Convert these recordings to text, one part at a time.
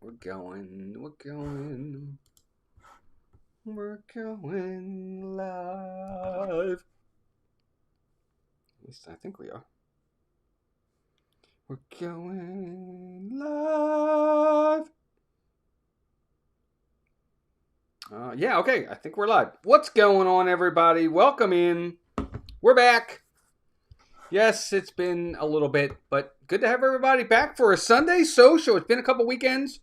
We're going live. At least I think we are. We're going live. Yeah, okay. I think we're live. What's going on, everybody? Welcome in. We're back. Yes, it's been a little bit, but good to have everybody back for a Sunday social. It's been a couple weekends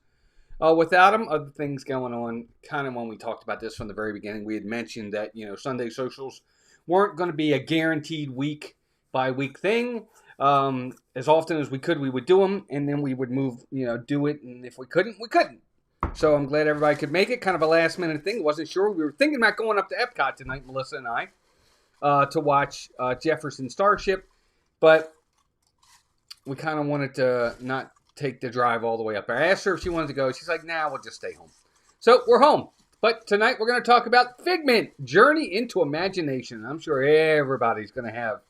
without them. Other things going on. Kind of when we talked about this from the very beginning, we had mentioned that Sunday socials weren't going to be a guaranteed week by week thing. As often as we could, we would do them, and then we would move, do it. And if we couldn't, we couldn't. So I'm glad everybody could make it. Kind of a last minute thing. Wasn't sure. We were thinking about going up to Epcot tonight, Melissa and I, to watch Jefferson Starship. But we kind of wanted to not take the drive all the way up there. I asked her if she wanted to go. She's like, nah, we'll just stay home. So we're home. But tonight we're going to talk about Figment, Journey into Imagination. I'm sure everybody's going to have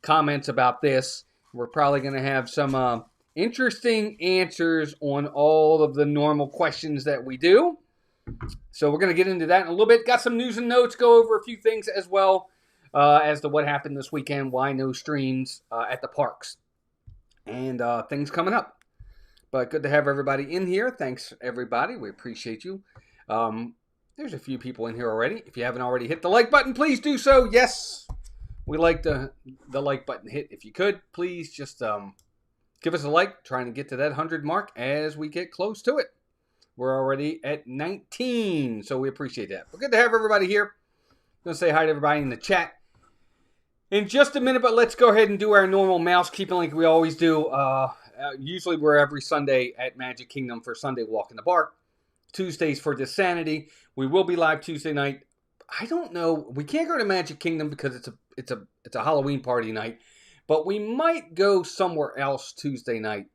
comments about this. We're probably going to have some interesting answers on all of the normal questions that we do. So we're going to get into that in a little bit. Got some news and notes, go over a few things as well. As to what happened this weekend, why no streams at the parks, and things coming up. But good to have everybody in here. Thanks, everybody. We appreciate you. There's a few people in here already. If you haven't already hit the like button, please do so. Yes, we like the like button hit. If you could, please just give us a like. Trying to get to that 100 mark as we get close to it. We're already at 19, so we appreciate that. But good to have everybody here. I'm going to say hi to everybody in the chat in just a minute, but let's go ahead and do our normal mouse keeping like we always do. Usually we're every Sunday at Magic Kingdom for Sunday Walk in the Park. Tuesdays for Dissanity. We will be live Tuesday night. I don't know. We can't go to Magic Kingdom because it's a Halloween party night, but we might go somewhere else Tuesday night.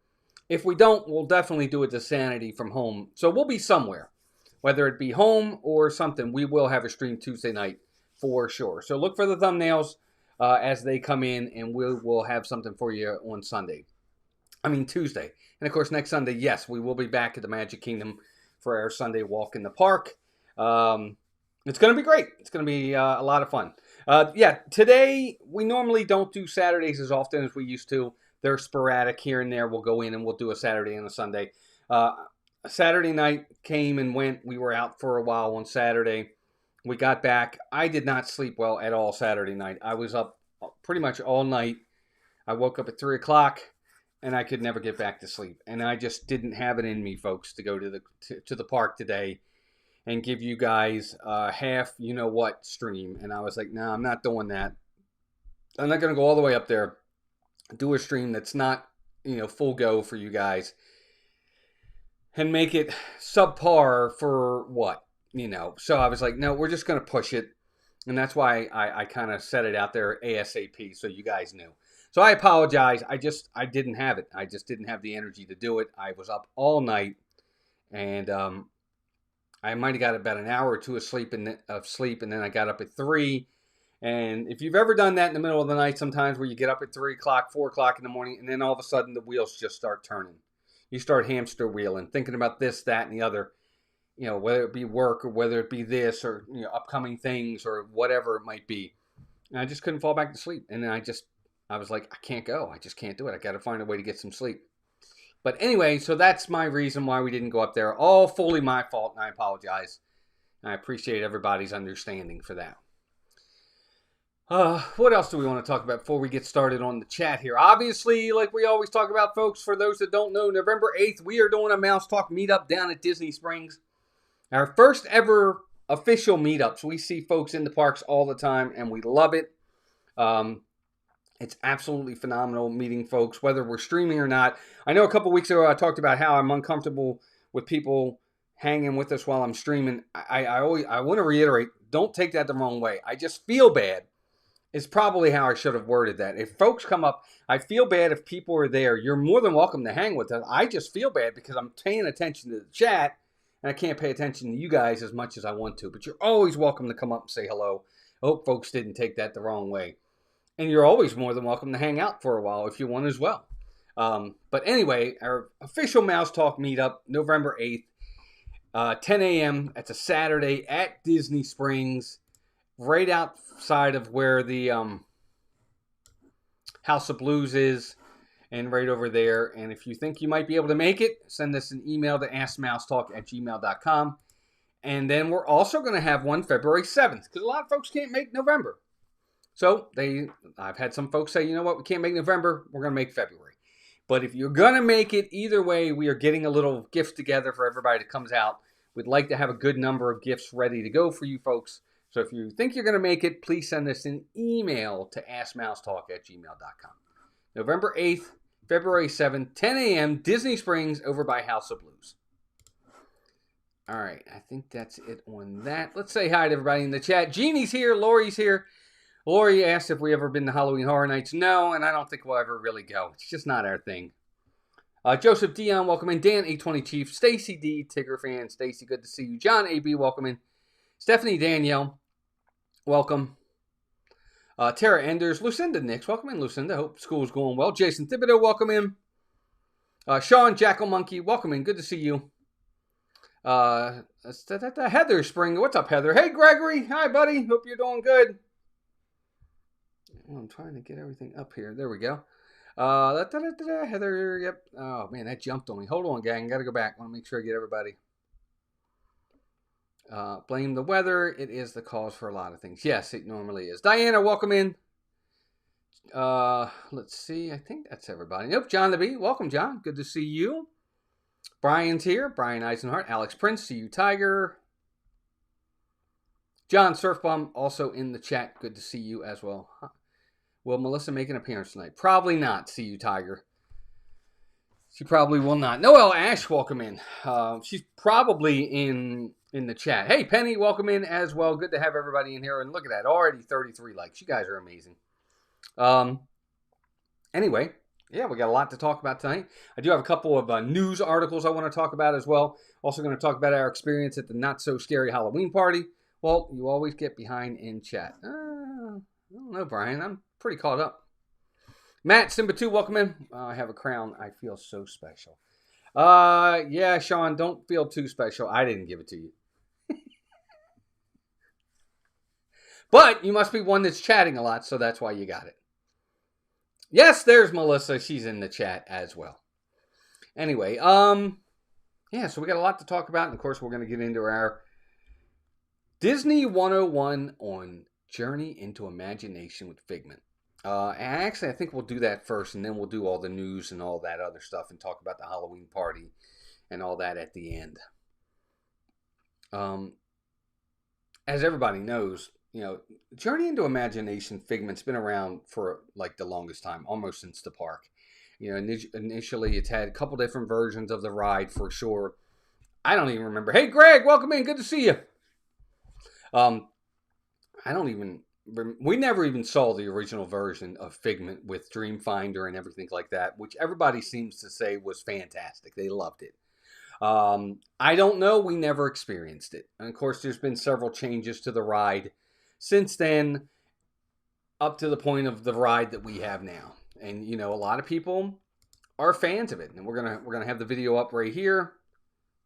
If we don't, we'll definitely do a Dissanity from home. So we'll be somewhere, whether it be home or something. We will have a stream Tuesday night for sure. So look for the thumbnails as they come in, and we will have something for you on Tuesday. And of course, next Sunday, yes, we will be back at the Magic Kingdom for our Sunday Walk in the Park. It's going to be great. It's going to be a lot of fun. Today, we normally don't do Saturdays as often as we used to. They're sporadic here and there. We'll go in and we'll do a Saturday and a Sunday. Saturday night came and went. We were out for a while on Saturday. We got back. I did not sleep well at all Saturday night. I was up pretty much all night. I woke up at 3 o'clock, and I could never get back to sleep. And I just didn't have it in me, folks, to go to the park today and give you guys half you-know-what stream. And I was like, no, I'm not doing that. I'm not going to go all the way up there, do a stream that's not full go for you guys, and make it subpar for what? So I was like, no, we're just going to push it. And that's why I kind of set it out there ASAP so you guys knew. So I apologize. I didn't have it. I just didn't have the energy to do it. I was up all night, and I might have got about an hour or two of sleep, and then I got up at 3. And if you've ever done that in the middle of the night sometimes where you get up at 3 o'clock, 4 o'clock in the morning, and then all of a sudden the wheels just start turning. You start hamster wheeling, thinking about this, that, and the other. Whether it be work or whether it be this or, upcoming things or whatever it might be. And I just couldn't fall back to sleep. And then I was like, I can't go. I just can't do it. I got to find a way to get some sleep. But anyway, so that's my reason why we didn't go up there. All fully my fault, and I apologize. And I appreciate everybody's understanding for that. What else do we want to talk about before we get started on the chat here? Obviously, like we always talk about, folks, for those that don't know, November 8th, we are doing a Mouse Talk meetup down at Disney Springs. Our first ever official meetups. We see folks in the parks all the time, and we love it. It's absolutely phenomenal meeting folks, whether we're streaming or not. I know a couple weeks ago I talked about how I'm uncomfortable with people hanging with us while I'm streaming. I want to reiterate, don't take that the wrong way. I just feel bad. Is probably how I should have worded that. If folks come up, I feel bad if people are there. You're more than welcome to hang with us. I just feel bad because I'm paying attention to the chat, and I can't pay attention to you guys as much as I want to. But you're always welcome to come up and say hello. I hope folks didn't take that the wrong way. And you're always more than welcome to hang out for a while if you want as well. But anyway, our official Mouse Talk meetup, November 8th, 10 a.m. It's a Saturday at Disney Springs, right outside of where the House of Blues is, and right over there. And if you think you might be able to make it, send us an email to askmousetalk@gmail.com. And then we're also going to have one February 7th, because a lot of folks can't make November. So I've had some folks say, you know what, we can't make November, we're going to make February. But if you're going to make it, either way, we are getting a little gift together for everybody that comes out. We'd like to have a good number of gifts ready to go for you folks. So if you think you're going to make it, please send us an email to askmousetalk@gmail.com. November 8th, February 7th, 10 a.m., Disney Springs over by House of Blues. All right, I think that's it on that. Let's say hi to everybody in the chat. Jeannie's here. Lori's here. Lori asked if we ever been to Halloween Horror Nights. No, and I don't think we'll ever really go. It's just not our thing. Joseph Dion, welcome in. Dan, 820 Chief. Stacy D, Tigger fan. Stacy, good to see you. John AB, welcome in. Stephanie Danielle, welcome. Tara Enders. Lucinda Nix, welcome in, Lucinda. Hope school's going well. Jason Thibodeau, welcome in. Sean Jackal Monkey, welcome in. Good to see you. Heather Spring. What's up, Heather? Hey, Gregory. Hi, buddy. Hope you're doing good. I'm trying to get everything up here. There we go. Heather, yep. Oh, man, that jumped on me. Hold on, gang. Got to go back. Want to make sure I get everybody. Blame the weather. It is the cause for a lot of things. Yes, it normally is. Diana, welcome in. Let's see. I think that's everybody. Nope, John the Bee. Welcome, John. Good to see you. Brian's here. Brian Eisenhart. Alex Prince. See you, Tiger. John Surfbomb also in the chat. Good to see you as well. Will Melissa make an appearance tonight? Probably not. See you, Tiger. She probably will not. Noelle Ash, welcome in. She's probably in the chat. Hey, Penny, welcome in as well. Good to have everybody in here. And look at that. Already 33 likes. You guys are amazing. Anyway. Yeah, we got a lot to talk about tonight. I do have a couple of news articles I want to talk about as well. Also going to talk about our experience at the Not So Scary Halloween party. Well, you always get behind in chat. I don't know, Brian. I'm pretty caught up. Matt, Simba 2, welcome in. I have a crown. I feel so special. Yeah, Sean, don't feel too special. I didn't give it to you. But you must be one that's chatting a lot, so that's why you got it. Yes, there's Melissa. She's in the chat as well. Anyway, yeah, so we got a lot to talk about. And of course, we're going to get into our Disney 101 on Journey into Imagination with Figment. Actually, I think we'll do that first, and then we'll do all the news and all that other stuff and talk about the Halloween party and all that at the end. As everybody knows, you know, Journey into Imagination Figment's been around for like the longest time, almost since the park. You know, initially it's had a couple different versions of the ride for sure. I don't even remember. Hey, Greg, welcome in. Good to see you. We never even saw the original version of Figment with Dreamfinder and everything like that, which everybody seems to say was fantastic. They loved it. I don't know. We never experienced it. And of course, there's been several changes to the ride since then, up to the point of the ride that we have now. And, you know, a lot of people are fans of it. And we're gonna have the video up right here.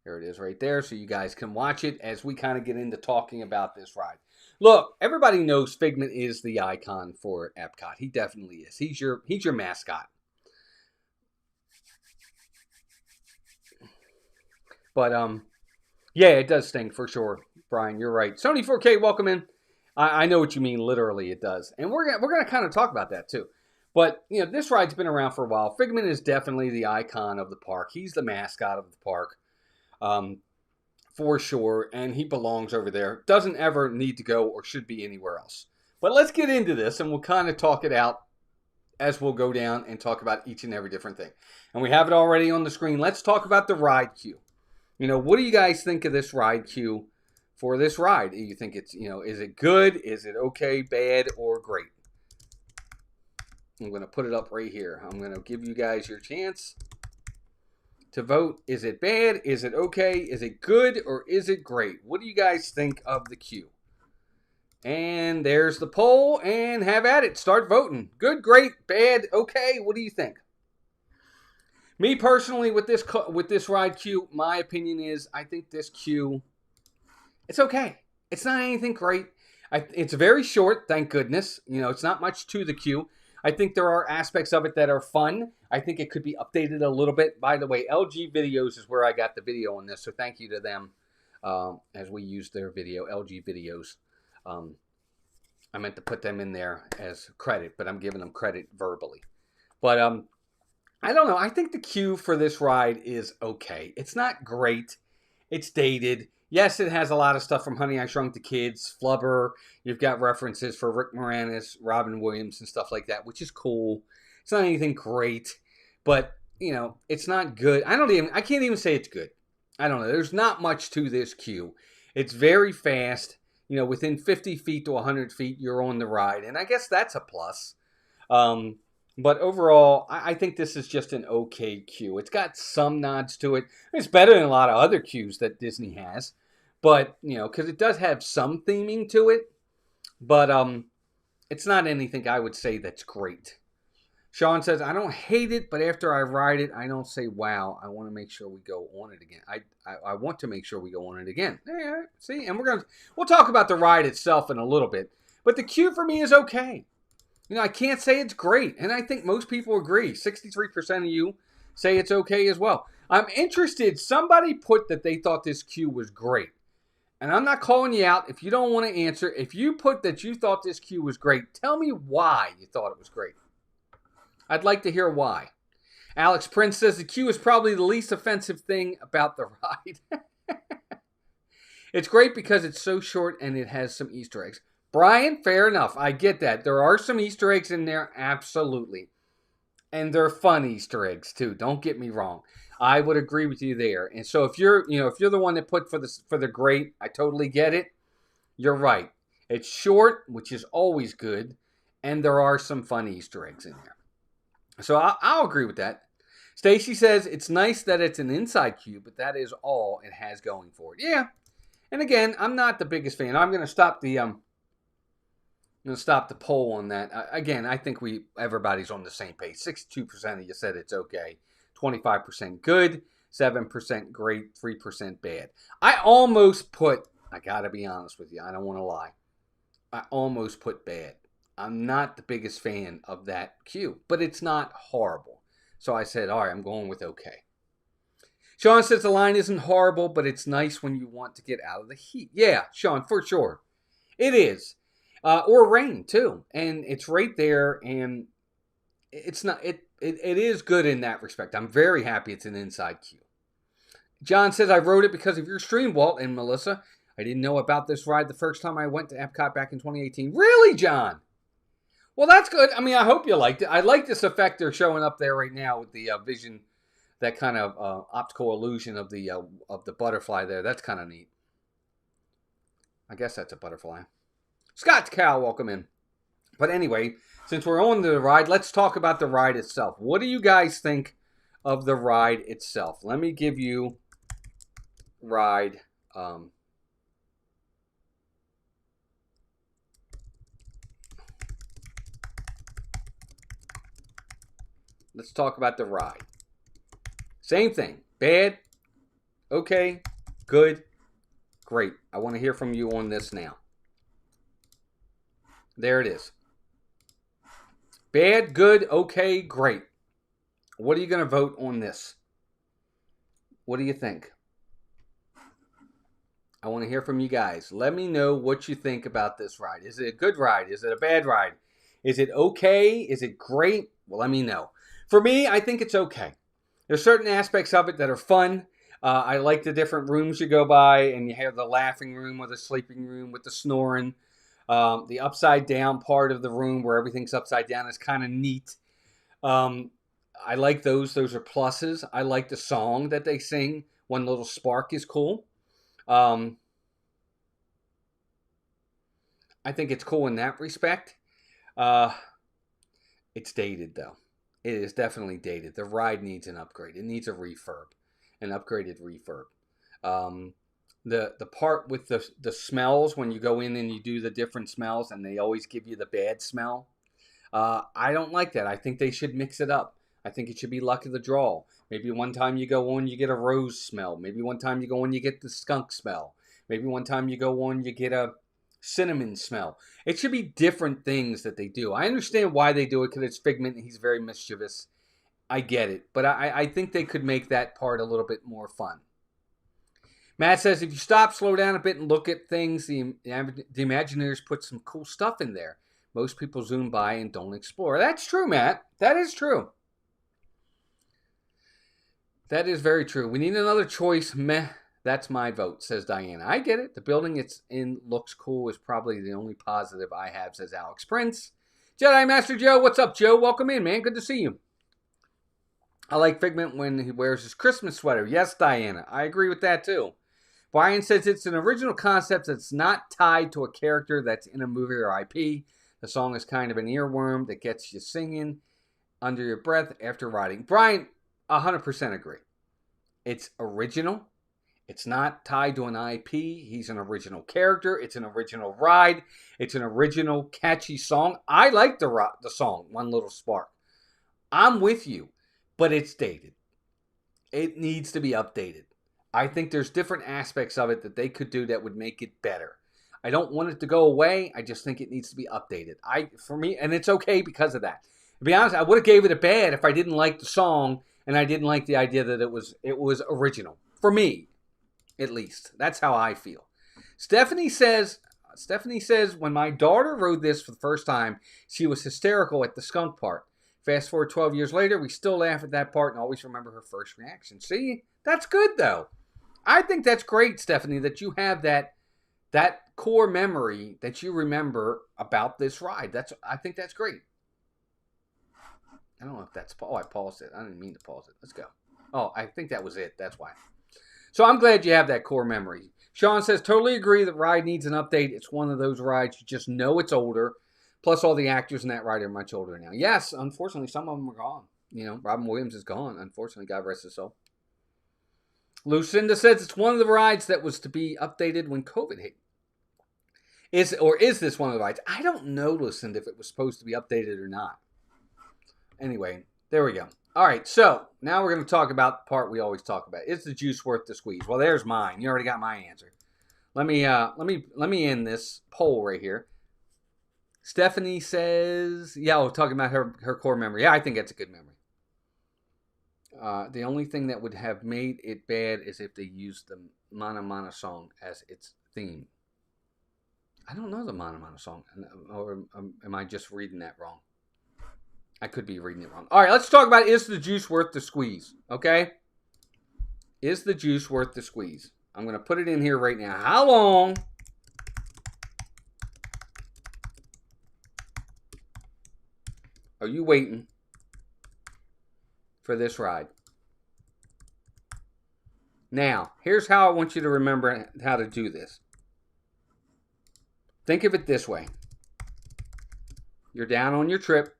There it is right there, so you guys can watch it as we kind of get into talking about this ride. Look, everybody knows Figment is the icon for Epcot. He definitely is. He's your mascot. But yeah, it does stink for sure, Brian. You're right. Sony 4K, welcome in. I know what you mean. Literally, it does, and we're gonna kind of talk about that too. But you know, this ride's been around for a while. Figment is definitely the icon of the park. He's the mascot of the park, for sure, and he belongs over there. Doesn't ever need to go or should be anywhere else. But let's get into this, and we'll kind of talk it out as we'll go down and talk about each and every different thing. And we have it already on the screen. Let's talk about the ride queue. You know, what do you guys think of this ride queue for this ride? Do you think it's, you know, is it good? Is it okay, bad, or great? I'm going to put it up right here. I'm going to give you guys your chance to vote. Is it bad? Is it okay? Is it good? Or is it great? What do you guys think of the queue? And there's the poll. And have at it. Start voting. Good, great, bad, okay. What do you think? Me personally, with this ride queue, my opinion is I think this queue, it's okay. It's not anything great. It's very short, thank goodness. You know, it's not much to the queue. I think there are aspects of it that are fun. I think it could be updated a little bit. By the way, LG Videos is where I got the video on this, so thank you to them as we use their video, LG Videos. I meant to put them in there as credit, but I'm giving them credit verbally. But I don't know. I think the queue for this ride is okay. It's not great. It's dated. Yes, it has a lot of stuff from Honey, I Shrunk the Kids, Flubber. You've got references for Rick Moranis, Robin Williams, and stuff like that, which is cool. It's not anything great, but, you know, it's not good. I can't even say it's good. I don't know. There's not much to this queue. It's very fast. You know, within 50 feet to 100 feet, you're on the ride, and I guess that's a plus. But overall, I think this is just an okay queue. It's got some nods to it. It's better than a lot of other queues that Disney has. But, you know, because it does have some theming to it. But it's not anything I would say that's great. Sean says, I don't hate it, but after I ride it, I don't say, wow, I want to make sure we go on it again. I want to make sure we go on it again. Yeah, see, and we'll talk about the ride itself in a little bit. But the queue for me is okay. You know, I can't say it's great, and I think most people agree. 63% of you say it's okay as well. I'm interested. Somebody put that they thought this queue was great. And I'm not calling you out if you don't want to answer. If you put that you thought this queue was great, tell me why you thought it was great. I'd like to hear why. Alex Prince says the queue is probably the least offensive thing about the ride. It's great because it's so short and it has some Easter eggs. Brian, fair enough. I get that. There are some Easter eggs in there, absolutely. And they're fun Easter eggs too. Don't get me wrong. I would agree with you there. And so if you're the one that put for the great, I totally get it. You're right. It's short, which is always good, and there are some fun Easter eggs in there. So I'll agree with that. Stacy says it's nice that it's an inside queue, but that is all it has going for it. Yeah. And again, I'm not the biggest fan. I'm going to stop the poll on that. Again, I think everybody's on the same page. 62% of you said it's okay. 25% good. 7% great. 3% bad. I got to be honest with you. I don't want to lie. I almost put bad. I'm not the biggest fan of that queue, but it's not horrible. So I said, all right, I'm going with okay. Sean says the line isn't horrible, but it's nice when you want to get out of the heat. Yeah, Sean, for sure. It is. Or rain, too. And it's right there, and it's not. It is good in that respect. I'm very happy it's an inside queue. John says, I wrote it because of your stream, Walt and Melissa. I didn't know about this ride the first time I went to Epcot back in 2018. Really, John? Well, that's good. I mean, I hope you liked it. I like this effect they're showing up there right now with the vision, that kind of optical illusion of the butterfly there. That's kind of neat. I guess that's a butterfly. Scott Cow, welcome in. But anyway, since we're on the ride, let's talk about the ride itself. What do you guys think of the ride itself? Let me give you ride. Let's talk about the ride. Same thing. Bad, okay, good, great. I want to hear from you on this now. There it is. Bad, good, okay, great. What are you going to vote on this? What do you think? I want to hear from you guys. Let me know what you think about this ride. Is it a good ride? Is it a bad ride? Is it okay? Is it great? Well, let me know. For me, I think it's okay. There's certain aspects of it that are fun. I like the different rooms you go by, and you have the laughing room or the sleeping room with the snoring. The upside down part of the room where everything's upside down is kind of neat. I like those. Those are pluses. I like the song that they sing. One Little Spark is cool. I think it's cool in that respect. It's dated, though. It is definitely dated. The ride needs an upgrade. It needs a refurb, an upgraded refurb. The part with the smells, when you go in and you do the different smells and they always give you the bad smell, I don't like that. I think they should mix it up. I think it should be luck of the draw. Maybe one time you go on, you get a rose smell. Maybe one time you go on, you get the skunk smell. Maybe one time you go on, you get a cinnamon smell. It should be different things that they do. I understand why they do it because it's Figment and he's very mischievous. I get it. But I think they could make that part a little bit more fun. Matt says, if you stop, slow down a bit, and look at things, the Imagineers put some cool stuff in there. Most people zoom by and don't explore. That's true, Matt. That is true. That is very true. We need another choice. Meh. That's my vote, says Diana. I get it. The building it's in looks cool is probably the only positive I have, says Alex Prince. Jedi Master Joe, what's up, Joe? Welcome in, man. Good to see you. I like Figment when he wears his Christmas sweater. Yes, Diana. I agree with that, too. Brian says it's an original concept that's not tied to a character that's in a movie or IP. The song is kind of an earworm that gets you singing under your breath after riding. Brian, 100% agree. It's original. It's not tied to an IP. He's an original character. It's an original ride. It's an original catchy song. I like the song, One Little Spark. I'm with you, but it's dated. It needs to be updated. I think there's different aspects of it that they could do that would make it better. I don't want it to go away. I just think it needs to be updated. For me, and it's okay because of that. To be honest, I would have gave it a bad if I didn't like the song and I didn't like the idea that it was original. For me, at least. That's how I feel. Stephanie says, when my daughter rode this for the first time, she was hysterical at the skunk part. Fast forward 12 years later, we still laugh at that part and always remember her first reaction. See, that's good though. I think that's great, Stephanie, that you have that core memory that you remember about this ride. I think that's great. I don't know if that's... Oh, I paused it. I didn't mean to pause it. Let's go. Oh, I think that was it. That's why. So I'm glad you have that core memory. Sean says, totally agree that ride needs an update. It's one of those rides you just know it's older. Plus all the actors in that ride are much older now. Yes, unfortunately, some of them are gone. You know, Robin Williams is gone. Unfortunately, God rest his soul. Lucinda says it's one of the rides that was to be updated when COVID hit. Is this one of the rides? I don't know, Lucinda, if it was supposed to be updated or not. Anyway, there we go. All right, so now we're going to talk about the part we always talk about. Is the juice worth the squeeze? Well, there's mine. You already got my answer. Let me end this poll right here. Stephanie says, yeah, we're talking about her core memory. Yeah, I think that's a good memory. The only thing that would have made it bad is if they used the Mana Mana song as its theme. I don't know the Mana Mana song, or am I just reading that wrong? I could be reading it wrong. All right, let's talk about is the juice worth the squeeze, okay? Is the juice worth the squeeze? I'm going to put it in here right now. How long are you waiting for this ride? Now, here's how I want you to remember how to do this. Think of it this way. You're down on your trip.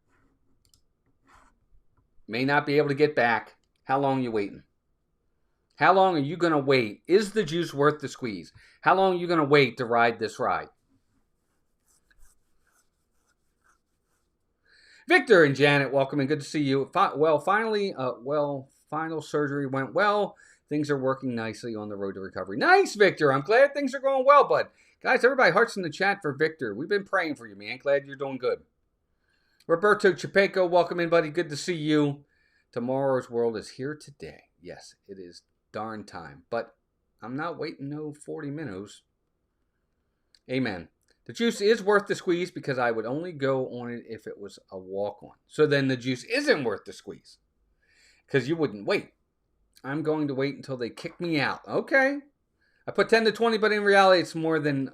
May not be able to get back. How long are you waiting? How long are you going to wait? Is the juice worth the squeeze? How long are you going to wait to ride this ride? Victor and Janet, welcome and good to see you. Well, finally, final surgery went well. Things are working nicely on the road to recovery. Nice, Victor. I'm glad things are going well, bud. Guys, everybody, hearts in the chat for Victor. We've been praying for you, man. Glad you're doing good. Roberto Chapeco, welcome in, buddy. Good to see you. Tomorrow's world is here today. Yes, it is darn time. But I'm not waiting no 40 minutes. Amen. The juice is worth the squeeze because I would only go on it if it was a walk-on. So then the juice isn't worth the squeeze because you wouldn't wait. I'm going to wait until they kick me out. Okay. I put 10 to 20, but in reality, it's more than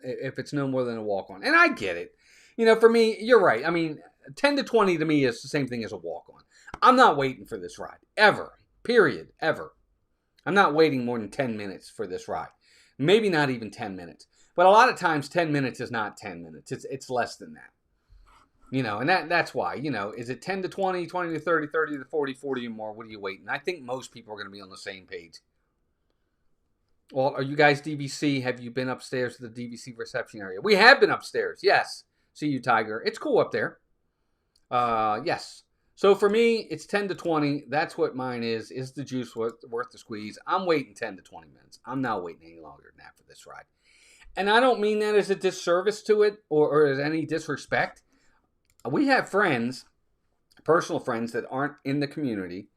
if it's no more than a walk-on. And I get it. You know, for me, you're right. I mean, 10 to 20 to me is the same thing as a walk-on. I'm not waiting for this ride. Ever. Period. Ever. I'm not waiting more than 10 minutes for this ride. Maybe not even 10 minutes. But a lot of times, 10 minutes is not 10 minutes. It's less than that. You know, and that's why, you know, is it 10 to 20, 20 to 30, 30 to 40, 40 or more? What are you waiting? I think most people are going to be on the same page. Well, are you guys DVC? Have you been upstairs to the DVC reception area? We have been upstairs, yes. See you, Tiger. It's cool up there. Yes. So for me, it's 10 to 20. That's what mine is. Is the juice worth the squeeze? I'm waiting 10 to 20 minutes. I'm not waiting any longer than that for this ride. And I don't mean that as a disservice to it or as any disrespect. We have friends, personal friends that aren't in the community,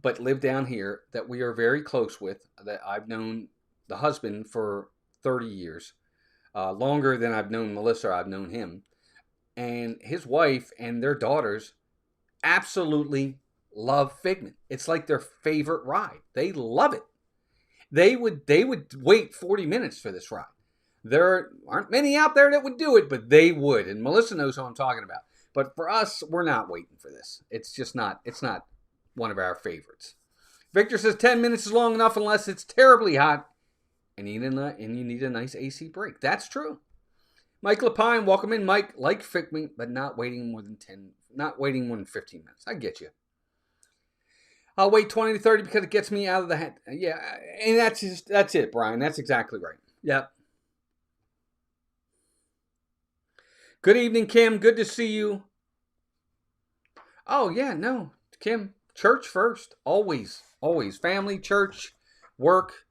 but live down here that we are very close with, that I've known the husband for 30 years. Longer than I've known Melissa, I've known him. And his wife and their daughters absolutely love Figment. It's like their favorite ride. They love it. They would wait 40 minutes for this ride. There aren't many out there that would do it, but they would. And Melissa knows who I'm talking about. But for us, we're not waiting for this. It's just not, it's not one of our favorites. Victor says 10 minutes is long enough unless it's terribly hot and you need a nice AC break. That's true. Mike Lapine, welcome in. Mike, like Figment, but not waiting more than 15 minutes. I get you. I'll wait 20 to 30 because it gets me out of the head. Yeah, and that's it, Brian. That's exactly right. Yep. Good evening, Kim. Good to see you. Oh, yeah, no. Kim, church first. Always. Always. Family, church, work.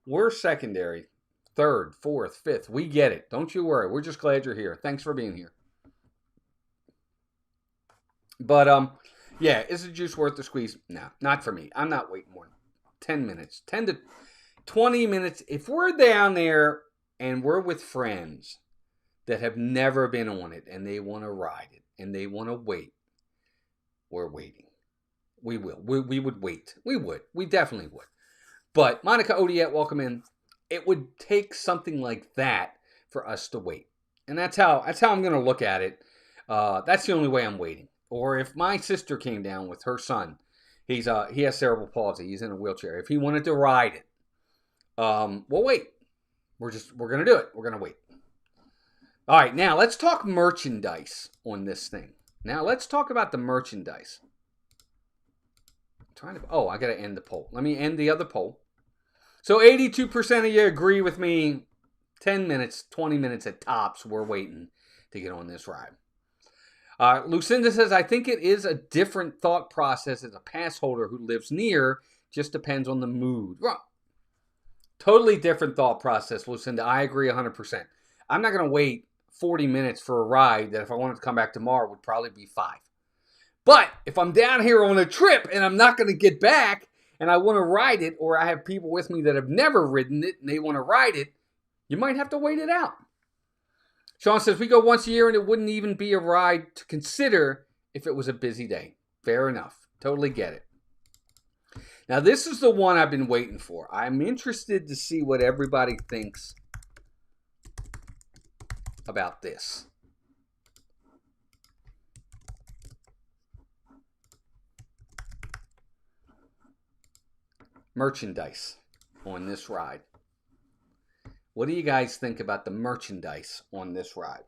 We're secondary. Third, fourth, fifth. We get it. Don't you worry. We're just glad you're here. Thanks for being here. But, yeah, is the juice worth the squeeze? No, not for me. I'm not waiting more than 10 minutes. 10 to 20 minutes. If we're down there and we're with friends that have never been on it and they want to ride it and they want to wait, we're waiting. We will. We would wait. We would. We definitely would. But Monica Odiette, welcome in. It would take something like that for us to wait. And that's how I'm going to look at it. That's the only way I'm waiting. Or if my sister came down with her son, he has cerebral palsy. He's in a wheelchair. If he wanted to ride it, we'll wait. We're going to do it. We're going to wait. All right, now let's talk merchandise on this thing. Now let's talk about the merchandise. I got to end the poll. Let me end the other poll. So 82% of you agree with me. 10 minutes, 20 minutes at tops, we're waiting to get on this ride. Lucinda says, I think it is a different thought process as a pass holder who lives near. Just depends on the mood. Well, totally different thought process, Lucinda. I agree 100%. I'm not going to wait 40 minutes for a ride that if I wanted to come back tomorrow would probably be 5. But if I'm down here on a trip and I'm not going to get back and I want to ride it, or I have people with me that have never ridden it and they want to ride it, you might have to wait it out. Sean says, we go once a year and it wouldn't even be a ride to consider if it was a busy day. Fair enough. Totally get it. Now, this is the one I've been waiting for. I'm interested to see what everybody thinks about this. Merchandise on this ride. What do you guys think about the merchandise on this ride?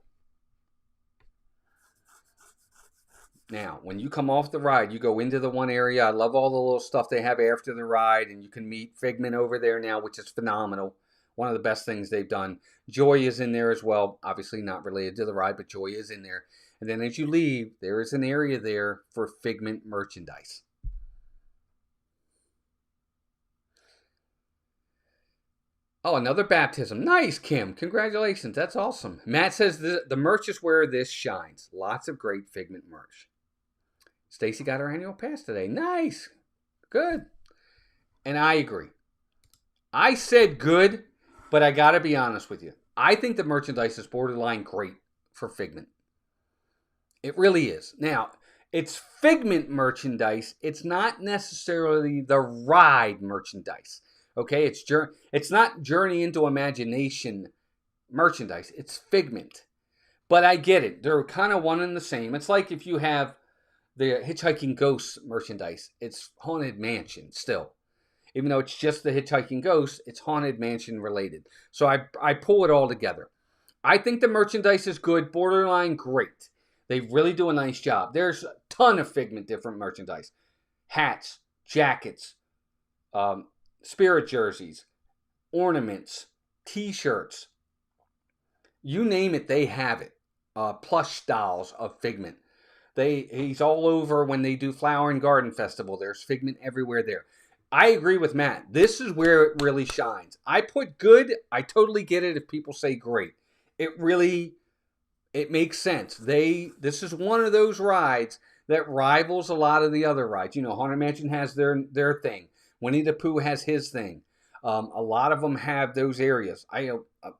Now, when you come off the ride, you go into the one area. I love all the little stuff they have after the ride, and you can meet Figment over there now, which is phenomenal. One of the best things they've done. Joy is in there as well. Obviously not related to the ride, but Joy is in there. And then as you leave, there is an area there for Figment merchandise. Oh, another baptism. Nice, Kim. Congratulations. That's awesome. Matt says the merch is where this shines. Lots of great Figment merch. Stacy got her annual pass today. Nice. Good. And I agree. I said good, but I got to be honest with you. I think the merchandise is borderline great for Figment. It really is. Now, it's Figment merchandise. It's not necessarily the ride merchandise. Okay, it's not Journey into Imagination merchandise. It's Figment. But I get it. They're kind of one and the same. It's like if you have the Hitchhiking Ghosts merchandise. It's Haunted Mansion still. Even though it's just the Hitchhiking Ghost, it's Haunted Mansion related. So I pull it all together. I think the merchandise is good, borderline great. They really do a nice job. There's a ton of Figment different merchandise. Hats, jackets, spirit jerseys, ornaments, t-shirts. You name it, they have it. Plush dolls of Figment. He's all over when they do Flower and Garden Festival. There's Figment everywhere there. I agree with Matt. This is where it really shines. I put good. I totally get it if people say great. It makes sense. This is one of those rides that rivals a lot of the other rides. You know, Haunted Mansion has their thing. Winnie the Pooh has his thing. A lot of them have those areas.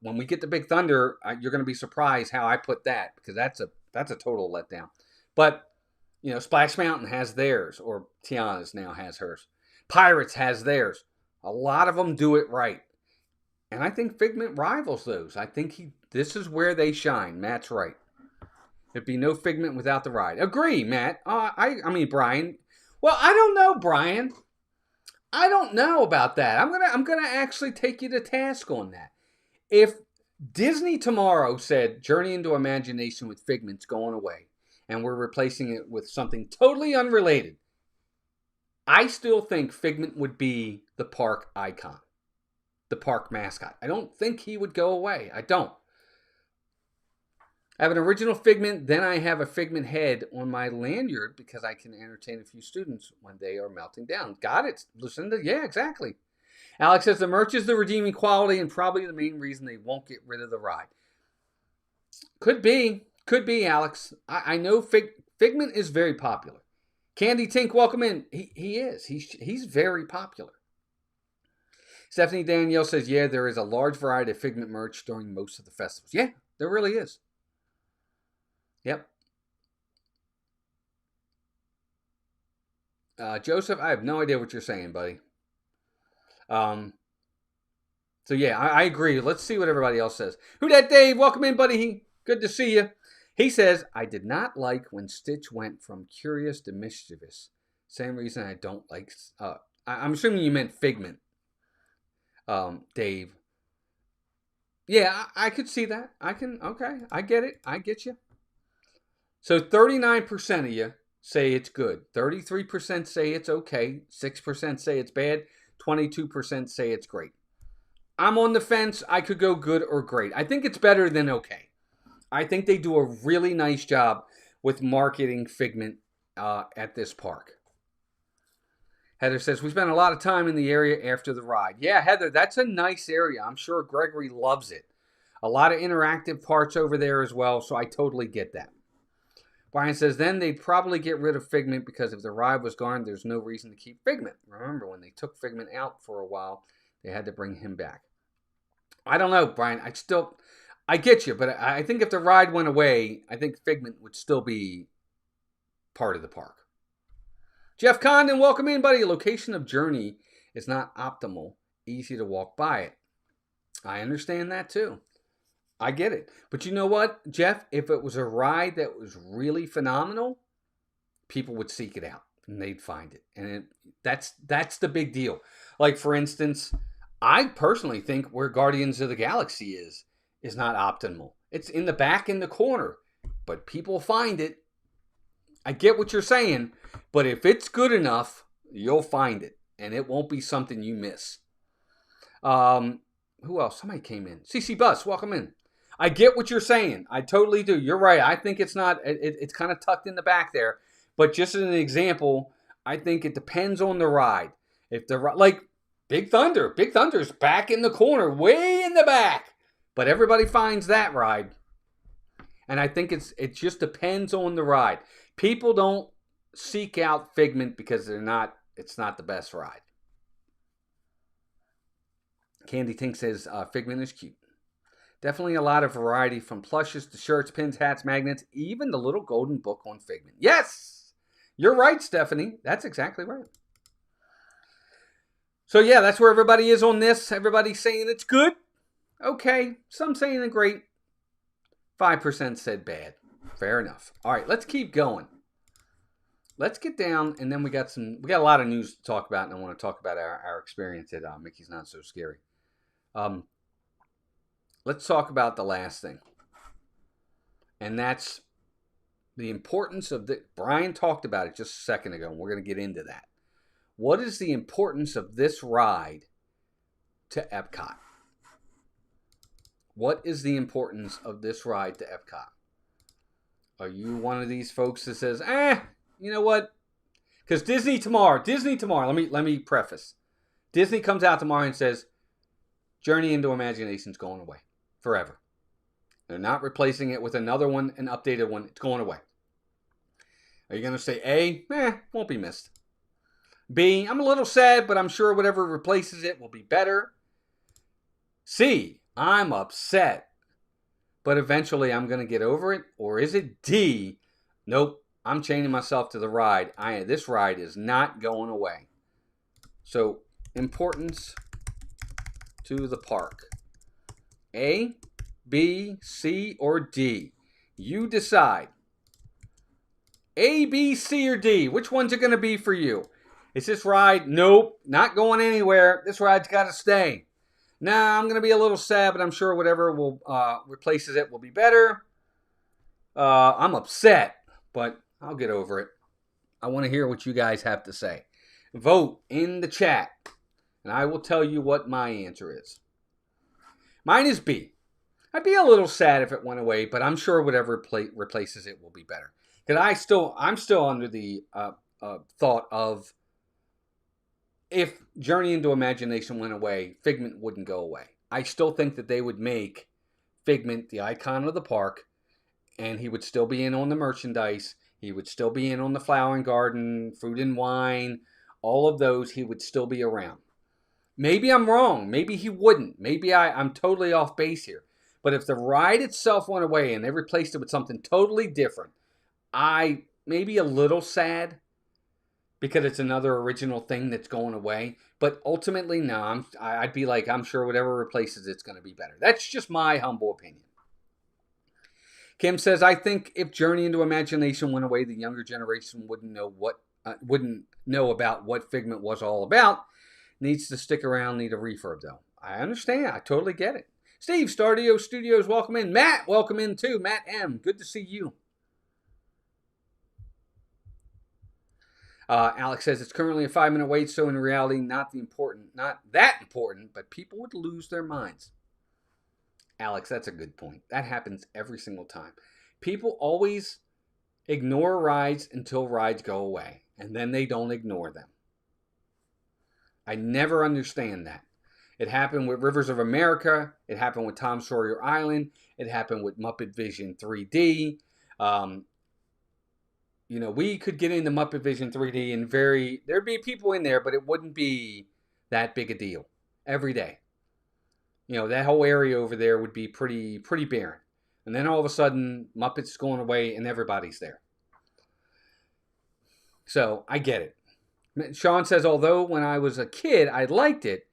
When we get to Big Thunder, you're going to be surprised how I put that, because that's a total letdown. But you know, Splash Mountain has theirs, or Tiana's now has hers. Pirates has theirs. A lot of them do it right, and I think Figment rivals those. I think this is where they shine. Matt's right. There'd be no Figment without the ride. Agree, Matt. I mean, Brian. Well, I don't know, Brian. I don't know about that. I'm gonna actually take you to task on that. If Disney tomorrow said Journey into Imagination with Figment's going away, and we're replacing it with something totally unrelated, I still think Figment would be the park icon, the park mascot. I don't think he would go away. I don't. I have an original Figment, then I have a Figment head on my lanyard because I can entertain a few students when they are melting down. Got it? Listen to, yeah, exactly. Alex says the merch is the redeeming quality and probably the main reason they won't get rid of the ride. Could be, Alex. I know Figment is very popular. Candy Tink, welcome in. He is. He's very popular. Stephanie Danielle says, yeah, there is a large variety of Figment merch during most of the festivals. Yeah, there really is. Yep. Joseph, I have no idea what you're saying, buddy. So yeah, I agree. Let's see what everybody else says. Who dat Dave? Welcome in, buddy. Good to see you. He says, I did not like when Stitch went from curious to mischievous. Same reason I don't like... I'm assuming you meant Figment, Dave. Yeah, I could see that. Okay, I get it. I get you. So 39% of you say it's good. 33% say it's okay. 6% say it's bad. 22% say it's great. I'm on the fence. I could go good or great. I think it's better than okay. I think they do a really nice job with marketing Figment at this park. Heather says, we spent a lot of time in the area after the ride. Yeah, Heather, that's a nice area. I'm sure Gregory loves it. A lot of interactive parts over there as well, so I totally get that. Brian says, then they'd probably get rid of Figment because if the ride was gone, there's no reason to keep Figment. Remember, when they took Figment out for a while, they had to bring him back. I don't know, Brian. I get you, but I think if the ride went away, I think Figment would still be part of the park. Jeff Condon, welcome in, buddy. Location of Journey is not optimal. Easy to walk by it. I understand that too. I get it. But you know what, Jeff? If it was a ride that was really phenomenal, people would seek it out and they'd find it. And that's the big deal. Like, for instance, I personally think where Guardians of the Galaxy is not optimal. It's in the back in the corner, but people find it. I get what you're saying, but if it's good enough, you'll find it, and it won't be something you miss. Who else? Somebody came in. CC Bus, welcome in. I get what you're saying. I totally do. You're right. I think it's not. It's kind of tucked in the back there. But just as an example, I think it depends on the ride. If like Big Thunder's back in the corner, way in the back. But everybody finds that ride. And I think it just depends on the ride. People don't seek out Figment because it's not the best ride. Candy Tink says Figment is cute. Definitely a lot of variety from plushes to shirts, pins, hats, magnets, even the little golden book on Figment. Yes! You're right, Stephanie. That's exactly right. So yeah, that's where everybody is on this. Everybody's saying it's good. Okay. Some saying it's great. 5% said bad. Fair enough. All right, let's keep going. Let's get down, and then we got a lot of news to talk about, and I want to talk about our experience at Mickey's Not So Scary. Let's talk about the last thing. And that's the importance of Brian talked about it just a second ago, and we're going to get into that. What is the importance of this ride to Epcot? What is the importance of this ride to Epcot? Are you one of these folks that says, you know what? Because Disney tomorrow. Let me preface. Disney comes out tomorrow and says, Journey into Imagination's going away forever. They're not replacing it with another one, an updated one. It's going away. Are you going to say A? Won't be missed. B, I'm a little sad, but I'm sure whatever replaces it will be better. C, I'm upset, but eventually I'm going to get over it. Or is it D? Nope, I'm chaining myself to the ride. This ride is not going away. So, importance to the park. A, B, C, or D. You decide. A, B, C, or D. Which one's it going to be for you? Is this ride? Nope, not going anywhere. This ride's got to stay. Nah, I'm going to be a little sad, but I'm sure whatever will replaces it will be better. I'm upset, but I'll get over it. I want to hear what you guys have to say. Vote in the chat, and I will tell you what my answer is. Mine is B. I'd be a little sad if it went away, but I'm sure whatever replaces it will be better. Because I'm still under the thought of, if Journey into Imagination went away, Figment wouldn't go away. I still think that they would make Figment the icon of the park, and he would still be in on the merchandise. He would still be in on the flower and garden, fruit and wine, all of those. He would still be around. Maybe I'm wrong. Maybe he wouldn't. Maybe I'm totally off base here. But if the ride itself went away and they replaced it with something totally different, I may be a little sad, because it's another original thing that's going away. But ultimately, no, I'd be like, I'm sure whatever replaces it's going to be better. That's just my humble opinion. Kim says, I think if Journey into Imagination went away, the younger generation wouldn't know about what Figment was all about. Needs to stick around, need a refurb though. I understand. I totally get it. Steve, Stardio Studios, welcome in. Matt, welcome in too. Matt M, good to see you. Alex says it's currently a 5-minute wait, so in reality, not that important, but people would lose their minds. Alex, that's a good point. That happens every single time. People always ignore rides until rides go away, and then they don't ignore them. I never understand that. It happened with Rivers of America. It happened with Tom Sawyer Island. It happened with Muppet Vision 3D. We could get into Muppet Vision 3D and there'd be people in there, but it wouldn't be that big a deal every day. That whole area over there would be pretty barren. And then all of a sudden, Muppets going away and everybody's there. So I get it. Sean says, although when I was a kid, I liked it,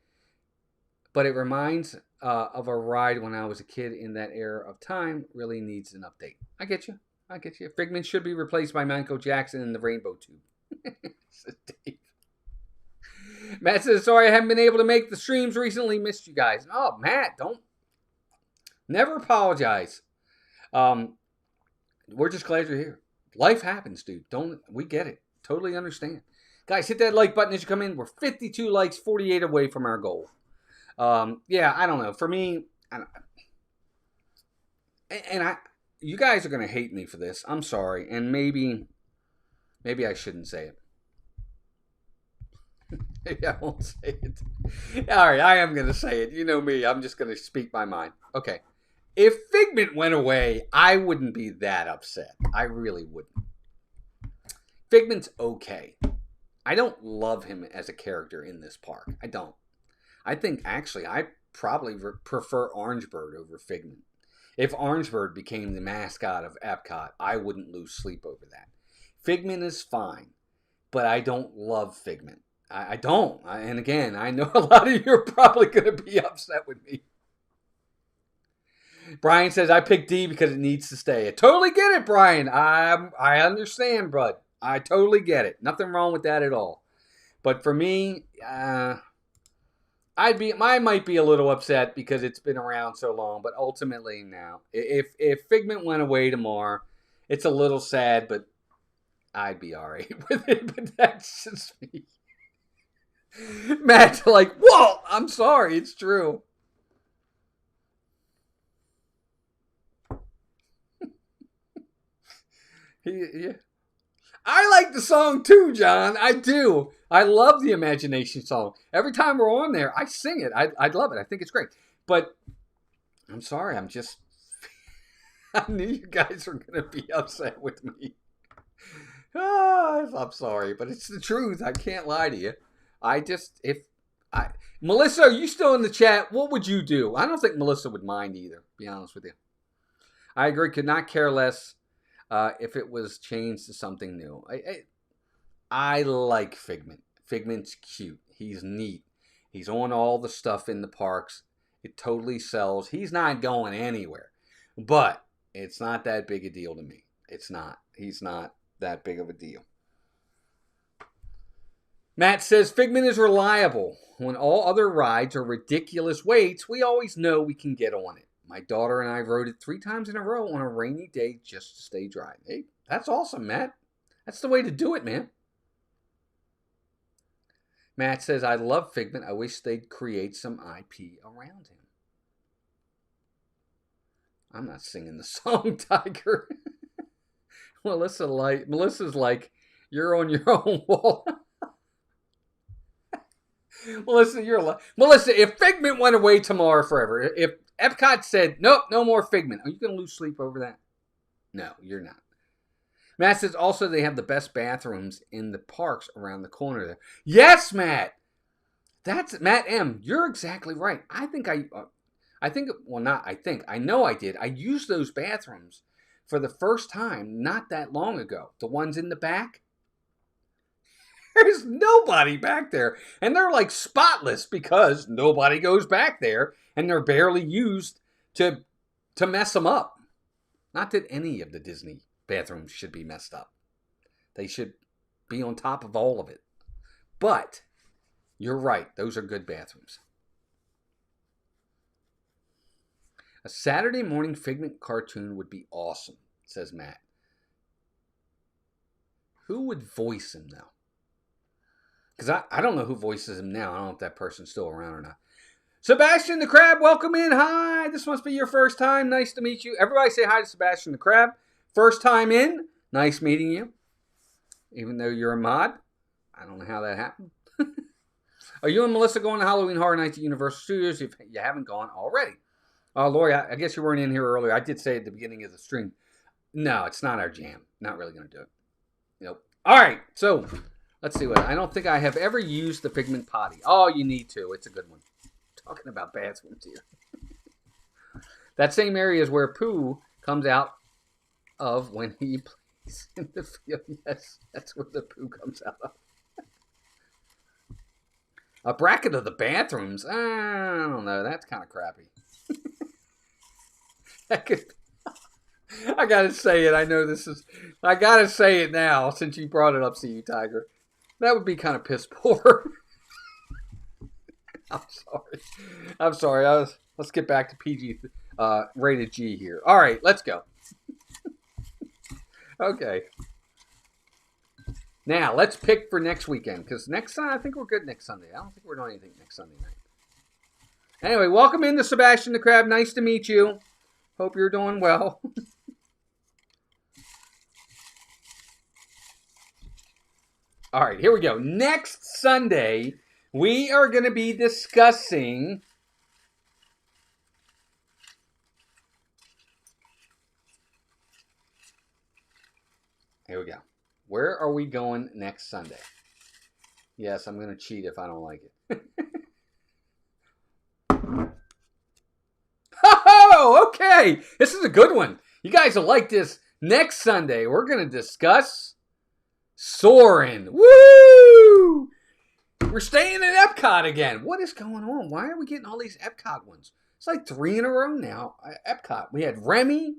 but it reminds of a ride when I was a kid in that era of time, really needs an update. I get you. Figment should be replaced by Michael Jackson in the Rainbow Tube. Matt says, sorry I haven't been able to make the streams recently. Missed you guys. Oh, Matt, never apologize. We're just glad you're here. Life happens, dude. We get it. Totally understand. Guys, hit that like button as you come in. We're 52 likes, 48 away from our goal. Yeah, I don't know. For me, you guys are going to hate me for this. I'm sorry. And maybe I shouldn't say it. Maybe I won't say it. All right, I am going to say it. You know me. I'm just going to speak my mind. Okay. If Figment went away, I wouldn't be that upset. I really wouldn't. Figment's okay. I don't love him as a character in this park. I don't. I think, actually, I probably prefer Orangebird over Figment. If Orangebird became the mascot of Epcot, I wouldn't lose sleep over that. Figment is fine, but I don't love Figment. I don't. And again, I know a lot of you are probably going to be upset with me. Brian says, I picked D because it needs to stay. I totally get it, Brian. I understand, bud. I totally get it. Nothing wrong with that at all. But for me, I might be a little upset because it's been around so long, but ultimately now, if Figment went away tomorrow, it's a little sad, but I'd be all right with it. But that's just me. Matt's like, whoa, I'm sorry, it's true. Yeah. I like the song too, John. I do. I love the Imagination song. Every time we're on there, I sing it. I love it. I think it's great. But I'm sorry. I knew you guys were going to be upset with me. I'm sorry, but it's the truth. I can't lie to you. Melissa, are you still in the chat? What would you do? I don't think Melissa would mind either, to be honest with you. I agree. Could not care less if it was changed to something new. I like Figment. Figment's cute. He's neat. He's on all the stuff in the parks. It totally sells. He's not going anywhere. But it's not that big a deal to me. It's not. He's not that big of a deal. Matt says, Figment is reliable. When all other rides are ridiculous weights, we always know we can get on it. My daughter and I rode it 3 times in a row on a rainy day just to stay dry. Hey, that's awesome, Matt. That's the way to do it, man. Matt says, I love Figment. I wish they'd create some IP around him. I'm not singing the song, Tiger. Melissa's like, you're on your own wall. Melissa, if Figment went away tomorrow forever, if Epcot said, nope, no more Figment, are you going to lose sleep over that? No, you're not. Matt says also they have the best bathrooms in the parks around the corner there. Yes, Matt. That's Matt M. You're exactly right. I know I did. I used those bathrooms for the first time not that long ago. The ones in the back. There's nobody back there. And they're like spotless because nobody goes back there. And they're barely used to mess them up. Not that any of the Disney bathrooms should be messed up. They should be on top of all of it. But you're right. Those are good bathrooms. A Saturday morning Figment cartoon would be awesome, says Matt. Who would voice him now? Because I don't know who voices him now. I don't know if that person's still around or not. Sebastian the Crab, welcome in. Hi, this must be your first time. Nice to meet you. Everybody say hi to Sebastian the Crab. First time in. Nice meeting you. Even though you're a mod. I don't know how that happened. Are you and Melissa going to Halloween Horror Nights at Universal Studios if you haven't gone already? Lori, I guess you weren't in here earlier. I did say at the beginning of the stream. No, it's not our jam. Not really going to do it. Nope. All right, so let's see what. I don't think I have ever used the Figment potty. Oh, you need to. It's a good one. Talking about bathrooms here. That same area is where poo comes out of when he plays in the field. Yes, that's where the poo comes out of. A bracket of the bathrooms? I don't know. That's kind of crappy. I gotta say it. I know I gotta say it now since you brought it up, See You Tiger. That would be kind of piss poor. I'm sorry. Let's get back to PG, rated G here. All right, let's go. Okay. Now, let's pick for next weekend, because I think we're good next Sunday. I don't think we're doing anything next Sunday night. Anyway, welcome in to Sebastian the Crab. Nice to meet you. Hope you're doing well. All right, here we go. Next Sunday, we are going to be discussing here we go. Where are we going next Sunday? Yes, I'm going to cheat if I don't like it. Oh, okay. This is a good one. You guys will like this. Next Sunday, we're going to discuss Soarin'. Woo! We're staying at Epcot again. What is going on? Why are we getting all these Epcot ones? It's like 3 in a row now. Epcot. We had Remy,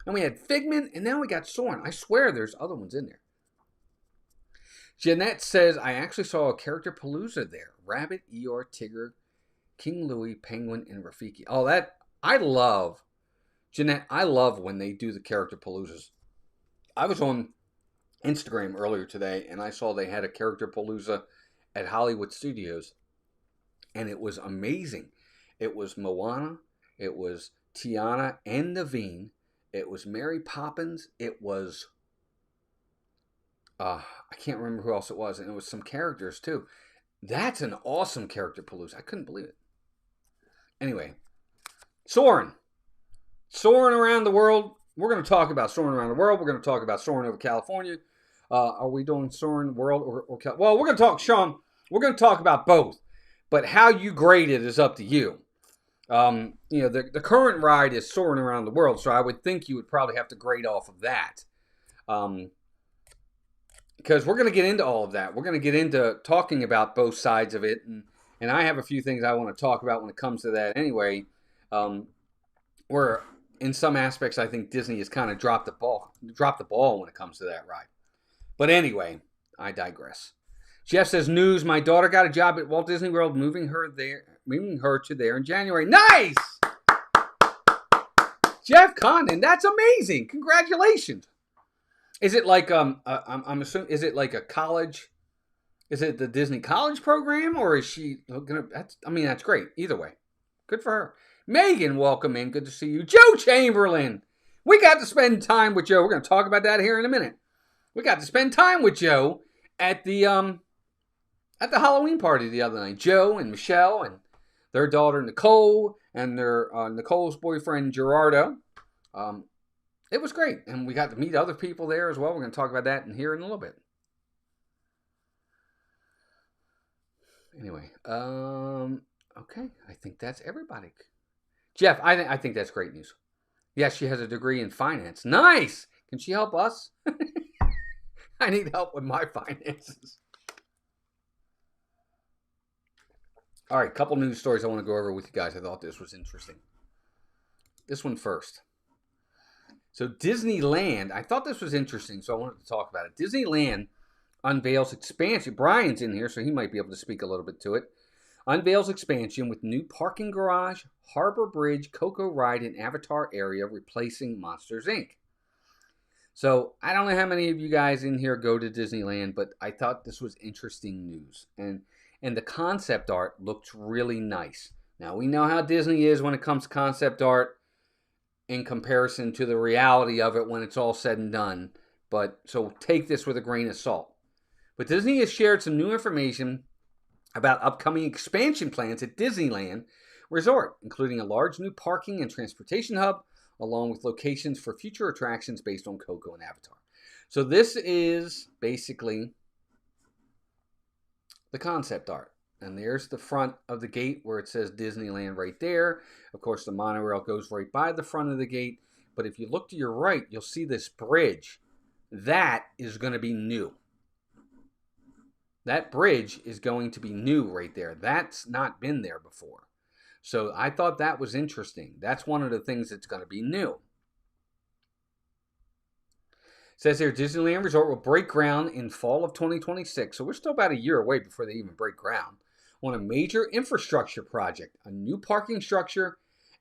and we had Figment, and now we got Soarin'. I swear there's other ones in there. Jeanette says, I actually saw a character palooza there. Rabbit, Eeyore, Tigger, King Louie, Penguin, and Rafiki. Oh, that, I love, Jeanette, I love when they do the character paloozas. I was on Instagram earlier today, and I saw they had a character palooza at Hollywood Studios, and it was amazing. It was Moana, it was Tiana and Naveen, it was Mary Poppins, it was I can't remember who else it was, and it was some characters too. That's an awesome character palooza. I couldn't believe it. Anyway, soaring around the world. We're going to talk about soaring around the world. We're going to talk about soaring over California. Are we doing soaring world or well, we're going to talk, Sean. We're going to talk about both, but how you grade it is up to you. The current ride is soaring around the world, so I would think you would probably have to grade off of that. Because we're going to get into all of that. We're going to get into talking about both sides of it, and I have a few things I want to talk about when it comes to that anyway. Where in some aspects I think Disney has kind of dropped the ball when it comes to that ride. But anyway, I digress. Jeff says, news, my daughter got a job at Walt Disney World, moving her to there in January. Nice! Jeff Condon, that's amazing. Congratulations. Is it like I'm assuming, is it like a college? Is it the Disney College program, or is she gonna? That's great. Either way, good for her. Megan, welcome in. Good to see you. Joe Chamberlain. We got to spend time with Joe. We're going to talk about that here in a minute. We got to spend time with Joe at the Halloween party the other night. Joe and Michelle and their daughter Nicole and their Nicole's boyfriend Gerardo. It was great, and we got to meet other people there as well. We're going to talk about that here in a little bit. Anyway, okay, I think that's everybody. Jeff, I think that's great news. Yes, she has a degree in finance. Nice! Can she help us? I need help with my finances. All right, couple news stories I want to go over with you guys. I thought this was interesting. This one first. So Disneyland, I thought this was interesting, so I wanted to talk about it. Disneyland unveils expansion. Brian's in here, so he might be able to speak a little bit to it. Unveils expansion with new parking garage, Harbor Bridge, Coco Ride, and Avatar area replacing Monsters, Inc. So I don't know how many of you guys in here go to Disneyland, but I thought this was interesting news. And the concept art looks really nice. Now, we know how Disney is when it comes to concept art in comparison to the reality of it when it's all said and done. But so take this with a grain of salt. But Disney has shared some new information about upcoming expansion plans at Disneyland Resort, including a large new parking and transportation hub, along with locations for future attractions based on Coco and Avatar. So this is basically the concept art. And there's the front of the gate where it says Disneyland right there. Of course, the monorail goes right by the front of the gate. But if you look to your right, you'll see this bridge. That is going to be new. That bridge is going to be new right there. That's not been there before. So I thought that was interesting. That's one of the things that's going to be new. It says here, Disneyland Resort will break ground in fall of 2026. So we're still about a year away before they even break ground on a major infrastructure project, a new parking structure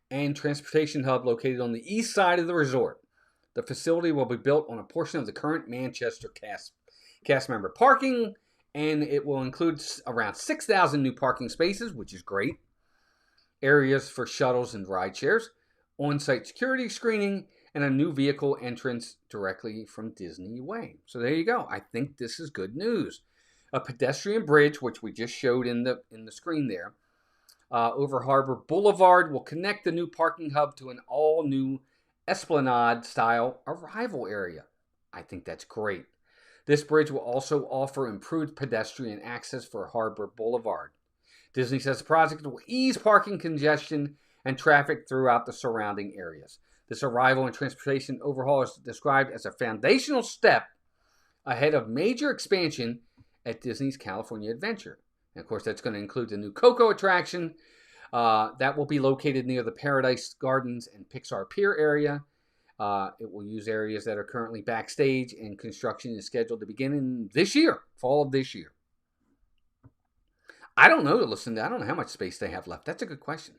and transportation hub located on the east side of the resort. The facility will be built on a portion of the current Manchester cast member parking, and it will include around 6,000 new parking spaces, which is great. Areas for shuttles and ride shares, on-site security screening, and a new vehicle entrance directly from Disney Way. So there you go. I think this is good news. A pedestrian bridge, which we just showed in the screen there, over Harbor Boulevard will connect the new parking hub to an all-new Esplanade-style arrival area. I think that's great. This bridge will also offer improved pedestrian access for Harbor Boulevard. Disney says the project will ease parking congestion and traffic throughout the surrounding areas. This arrival and transportation overhaul is described as a foundational step ahead of major expansion at Disney's California Adventure. And of course, that's going to include the new Coco attraction that will be located near the Paradise Gardens and Pixar Pier area. It will use areas that are currently backstage, and construction is scheduled to begin in this year, fall of this year. I don't know. Listen, I don't know how much space they have left. That's a good question.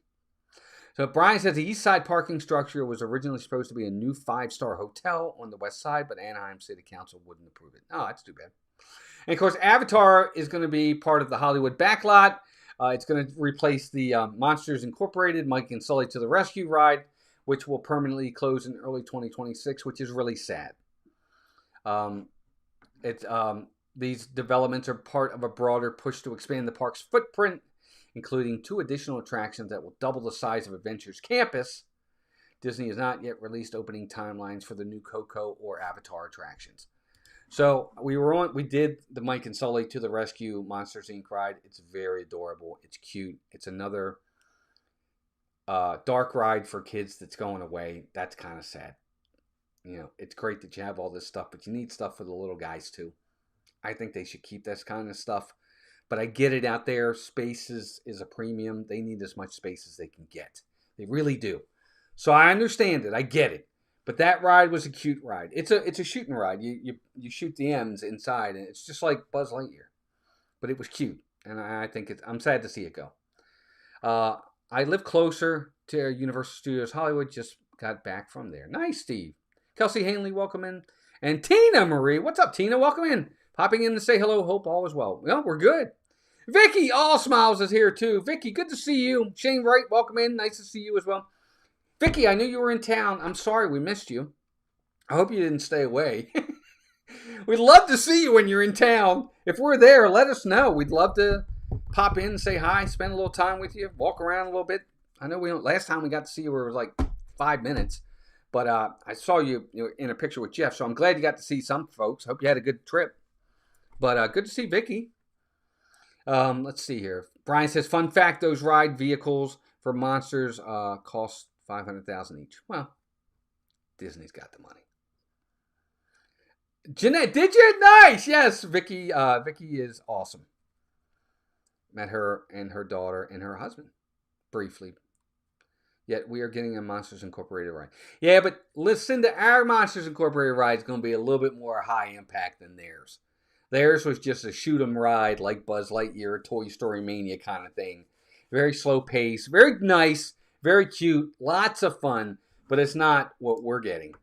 So Brian says the east side parking structure was originally supposed to be a new 5-star hotel on the west side, but Anaheim City Council wouldn't approve it. Oh, that's too bad. And of course, Avatar is going to be part of the Hollywood backlot. It's going to replace the Monsters Incorporated, Mike and Sully to the Rescue ride, which will permanently close in early 2026, which is really sad. It's these developments are part of a broader push to expand the park's footprint, including 2 additional attractions that will double the size of Adventure's campus. Disney has not yet released opening timelines for the new Coco or Avatar attractions. So we did the Mike and Sully to the Rescue Monsters Inc. ride. It's very adorable. It's cute. It's another dark ride for kids that's going away. That's kind of sad. You know, it's great that you have all this stuff, but you need stuff for the little guys too. I think they should keep this kind of stuff. But I get it out there. Space is a premium. They need as much space as they can get. They really do. So I understand it. I get it. But that ride was a cute ride. It's a shooting ride. You shoot the M's inside, and it's just like Buzz Lightyear. But it was cute, and I think I'm sad to see it go. I live closer to Universal Studios Hollywood. Just got back from there. Nice, Steve. Kelsey Hanley, welcome in. And Tina Marie. What's up, Tina? Welcome in. Popping in to say hello. Hope all is well. Well, we're good. Vicky, all smiles, is here too. Vicky, good to see you. Shane Wright, welcome in. Nice to see you as well. Vicky, I knew you were in town. I'm sorry we missed you. I hope you didn't stay away. We'd love to see you when you're in town. If we're there, let us know. We'd love to pop in, say hi, spend a little time with you, walk around a little bit. I know last time we got to see you, it was like 5 minutes. But I saw you in a picture with Jeff, so I'm glad you got to see some folks. Hope you had a good trip. But good to see Vicky. Let's see here. Brian says, fun fact, those ride vehicles for monsters cost $500,000 each. Well, Disney's got the money. Jeanette, did you? Nice. Yes, Vicky. Vicky is awesome. Met her and her daughter and her husband briefly. Yet we are getting a Monsters Incorporated ride. Yeah, but listen to our Monsters Incorporated ride is going to be a little bit more high impact than theirs. Theirs was just a shoot 'em ride like Buzz Lightyear, Toy Story Mania kind of thing. Very slow pace, very nice, very cute, lots of fun, but it's not what we're getting.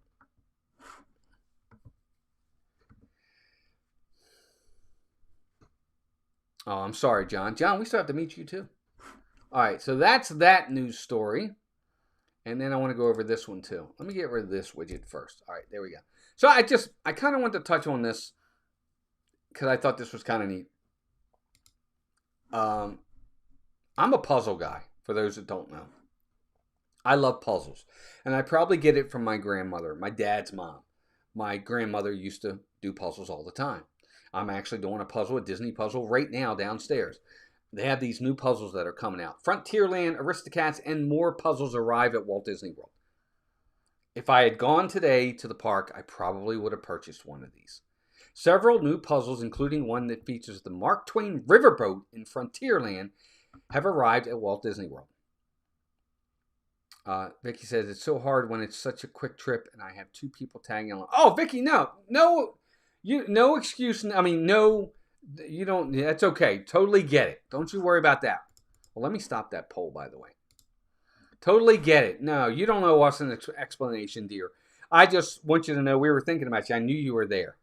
Oh, I'm sorry, John. John, we still have to meet you too. All right, so that's that news story. And then I want to go over this one too. Let me get rid of this widget first. All right, there we go. So I kind of want to touch on this because I thought this was kind of neat. I'm a puzzle guy, for those that don't know. I love puzzles. And I probably get it from my grandmother, my dad's mom. My grandmother used to do puzzles all the time. I'm actually doing a puzzle, a Disney puzzle, right now downstairs. They have these new puzzles that are coming out. Frontierland, Aristocats, and more puzzles arrive at Walt Disney World. If I had gone today to the park, I probably would have purchased one of these. Several new puzzles, including one that features the Mark Twain Riverboat in Frontierland, have arrived at Walt Disney World. Vicky says, it's so hard when it's such a quick trip and I have 2 people tagging along. Oh, Vicky, no excuse. I mean, no, you don't. That's okay. Totally get it. Don't you worry about that. Well, let me stop that poll, by the way. Totally get it. No, you don't owe us an explanation, dear. I just want you to know we were thinking about you. I knew you were there.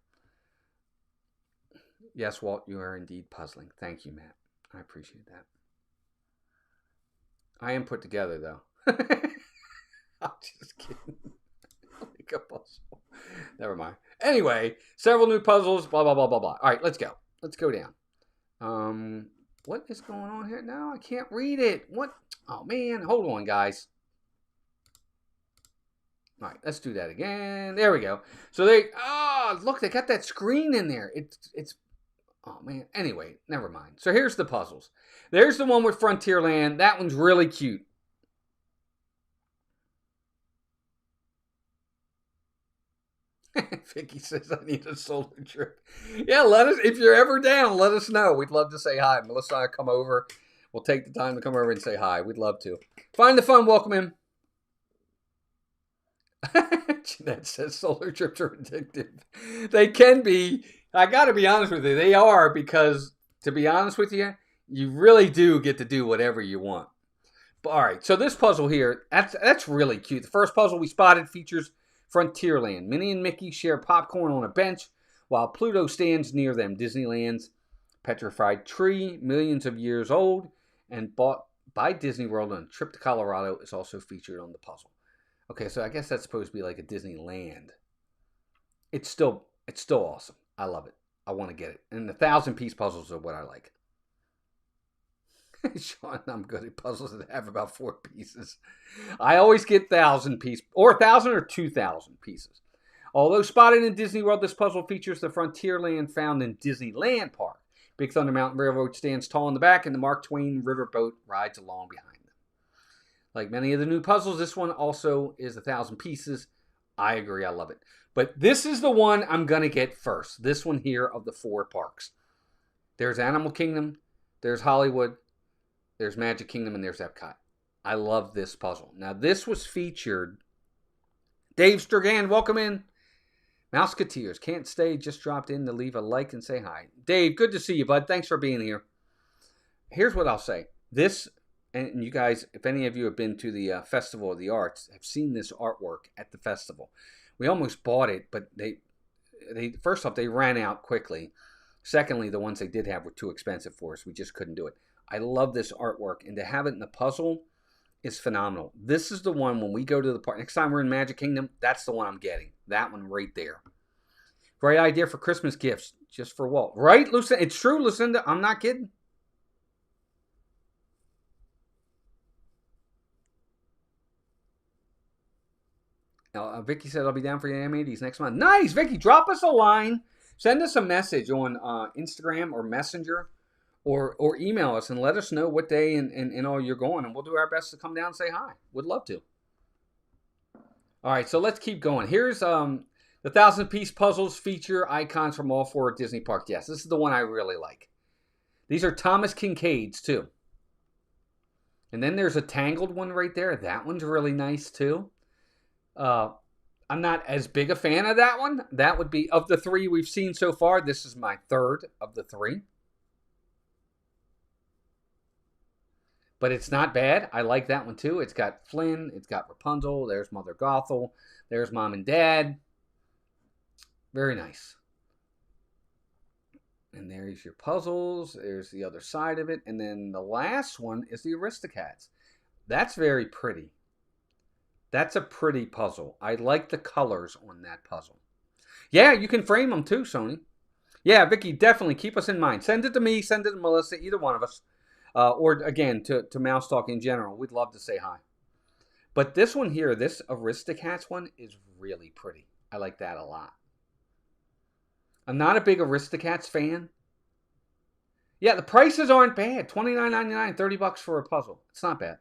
Yes, Walt, you are indeed puzzling. Thank you, Matt. I appreciate that. I am put together, though. I'm just kidding. Make a puzzle. Never mind. Anyway, several new puzzles, blah, blah, blah, blah, blah. All right, let's go. Let's go down. What is going on here now? I can't read it. What? Oh, man. Hold on, guys. All right, let's do that again. There we go. So look, they got that screen in there. It's, oh, man. Anyway, never mind. So here's the puzzles. There's the one with Frontierland. That one's really cute. Vicky says I need a solo trip. Yeah, if you're ever down, let us know. We'd love to say hi. Melissa and I come over. We'll take the time to come over and say hi. We'd love to. Find the fun, welcome in. Jeanette says solar trips are addictive. They can be. I got to be honest with you. They are, because to be honest with you, you really do get to do whatever you want. But, all right, so this puzzle here, that's really cute. The first puzzle we spotted features Frontierland. Minnie and Mickey share popcorn on a bench while Pluto stands near them. Disneyland's petrified tree, millions of years old, and bought by Disney World on a trip to Colorado, is also featured on the puzzle. Okay, so I guess that's supposed to be like a Disneyland. It's still awesome. I love it. I want to get it. And the 1,000-piece puzzles are what I like. Sean, I'm good at puzzles that have about 4 pieces. I always get 1,000-piece, or 1,000 or 2,000 pieces. Although spotted in Disney World, this puzzle features the Frontierland found in Disneyland Park. Big Thunder Mountain Railroad stands tall in the back, and the Mark Twain riverboat rides along behind them. Like many of the new puzzles, this one also is 1,000 pieces. I agree, I love it. But this is the one I'm going to get first. This one here of the 4 parks. There's Animal Kingdom, there's Hollywood, there's Magic Kingdom, and there's Epcot. I love this puzzle. Now, this was featured. Dave Sturgan, welcome in. Mouseketeers, can't stay, just dropped in to leave a like and say hi. Dave, good to see you, bud. Thanks for being here. Here's what I'll say. This, and you guys, if any of you have been to the Festival of the Arts, have seen this artwork at the festival. We almost bought it, but they first off, they ran out quickly. Secondly, the ones they did have were too expensive for us. We just couldn't do it. I love this artwork, and to have it in the puzzle is phenomenal. This is the one when we go to the park. Next time we're in Magic Kingdom, that's the one I'm getting. That one right there. Great idea for Christmas gifts, just for Walt. Right, Lucinda? It's true, Lucinda. I'm not kidding. Vicky said, I'll be down for your M80s next month. Nice, Vicky. Drop us a line. Send us a message on Instagram or Messenger. Or email us and let us know what day and all you're going, and we'll do our best to come down and say hi. Would love to. All right, so let's keep going. Here's the 1,000-piece puzzles feature icons from all 4 Disney parks. Yes, this is the one I really like. These are Thomas Kincaid's too. And then there's a Tangled one right there. That one's really nice too. I'm not as big a fan of that one. That would be, of the 3 we've seen so far, this is my 3rd of the 3. But it's not bad. I like that one too. It's got Flynn. It's got Rapunzel. There's Mother Gothel. There's Mom and Dad. Very nice. And there's your puzzles. There's the other side of it. And then the last one is the Aristocats. That's very pretty. That's a pretty puzzle. I like the colors on that puzzle. Yeah, you can frame them too, Sony. Yeah, Vicky, definitely keep us in mind. Send it to me. Send it to Melissa. Either one of us. Or, again, to Mouse Talk in general. We'd love to say hi. But this one here, this Aristocats one, is really pretty. I like that a lot. I'm not a big Aristocats fan. Yeah, the prices aren't bad. $29.99, $30 for a puzzle. It's not bad.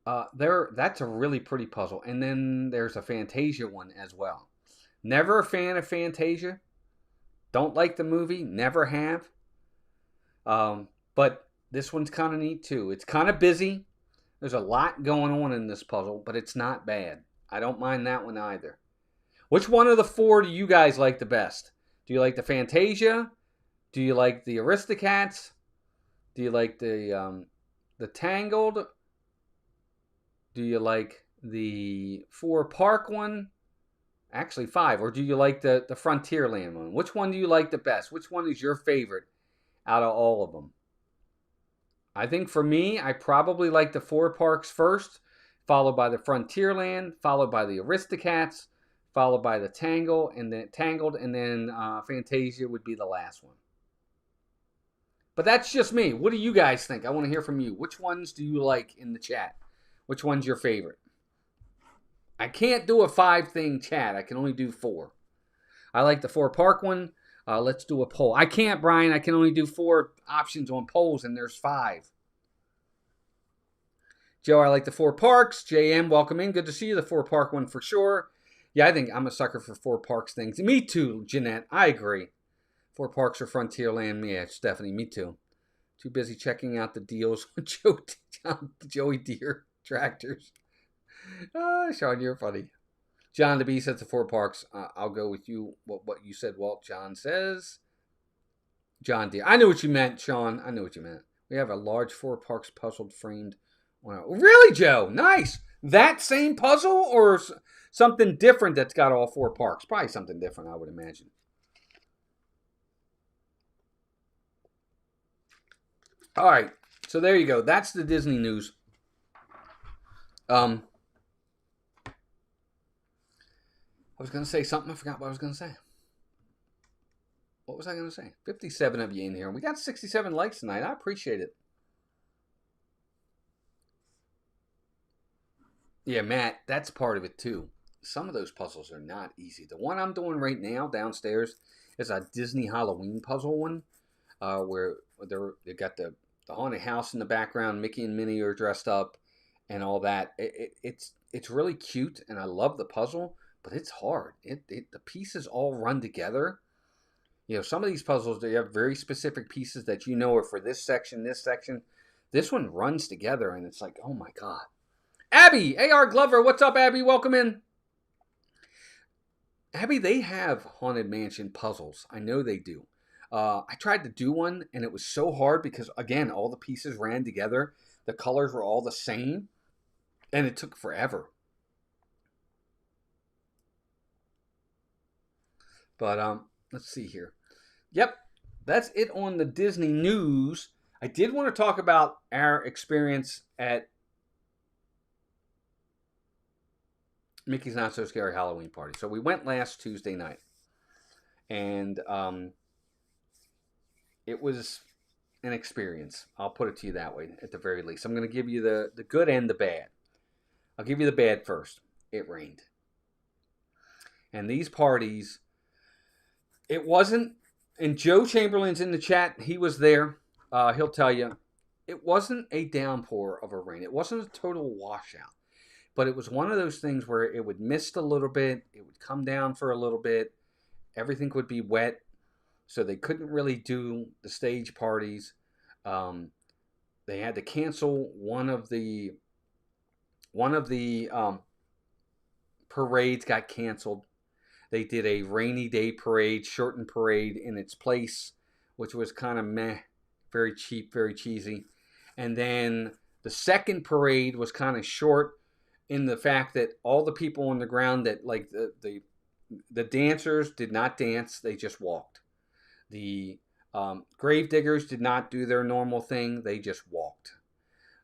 That's a really pretty puzzle. And then there's a Fantasia one as well. Never a fan of Fantasia. Don't like the movie. Never have. But this one's kind of neat too. It's kind of busy. There's a lot going on in this puzzle, but it's not bad. I don't mind that one either. Which one of the 4 do you guys like the best? Do you like the Fantasia? Do you like the Aristocats? Do you like the Tangled? Do you like the 4 park one? Actually 5. Or do you like the Frontierland one? Which one do you like the best? Which one is your favorite out of all of them? I think for me, I probably like the 4 parks first, followed by the Frontierland, followed by the Aristocats, followed by the Tangled, and then Fantasia would be the last one. But that's just me. What do you guys think? I want to hear from you. Which ones do you like in the chat? Which one's your favorite? I can't do a 5-thing chat. I can only do 4. I like the 4 park one. Let's do a poll. I can't, Brian. I can only do 4 options on polls, and there's 5. Joe, I like the 4 parks. JM, welcome in. Good to see you. The 4 park one for sure. Yeah, I think I'm a sucker for 4 parks things. Me too, Jeanette. I agree. 4 parks or Frontierland. Yeah, Stephanie, me too. Too busy checking out the deals on Joey Deere tractors. Sean, you're funny. John DeB says the 4 parks. I'll go with you. What you said, Walt. John says. John Deere. I knew what you meant, Sean. I knew what you meant. We have a large 4 parks puzzled framed. Really, Joe? Nice. That same puzzle or something different that's got all 4 parks? Probably something different, I would imagine. All right. So there you go. That's the Disney news. I was going to say something. I forgot what I was going to say. What was I going to say? 57 of you in here. We got 67 likes tonight. I appreciate it. Yeah, Matt, that's part of it too. Some of those puzzles are not easy. The one I'm doing right now downstairs is a Disney Halloween puzzle one, where they got the haunted house in the background. Mickey and Minnie are dressed up, and all that. It's really cute, and I love the puzzle, but it's hard. The pieces all run together. You know, some of these puzzles, they have very specific pieces that you know are for this section, this section. This one runs together, and it's like, oh my god. Abby, AR Glover, what's up, Abby? Welcome in. Abby, they have Haunted Mansion puzzles. I know they do. I tried to do one, and it was so hard because, again, all the pieces ran together. The colors were all the same, and it took forever. But let's see here. Yep, that's it on the Disney news. I did want to talk about our experience at Mickey's Not So Scary Halloween Party. So we went last Tuesday night, and it was an experience. I'll put it to you that way, at the very least. I'm going to give you the good and the bad. I'll give you the bad first. It rained. And these parties, it wasn't, and Joe Chamberlain's in the chat. He was there. He'll tell you, it wasn't a downpour of a rain. It wasn't a total washout. But it was one of those things where it would mist a little bit. It would come down for a little bit. Everything would be wet. So they couldn't really do the stage parties. They had to cancel one of the parades got canceled. They did a rainy day parade, shortened parade in its place, which was kind of meh, very cheap, very cheesy. And then the second parade was kind of short in the fact that all the people on the ground that, like, the dancers did not dance, they just walked. The grave diggers did not do their normal thing, they just walked.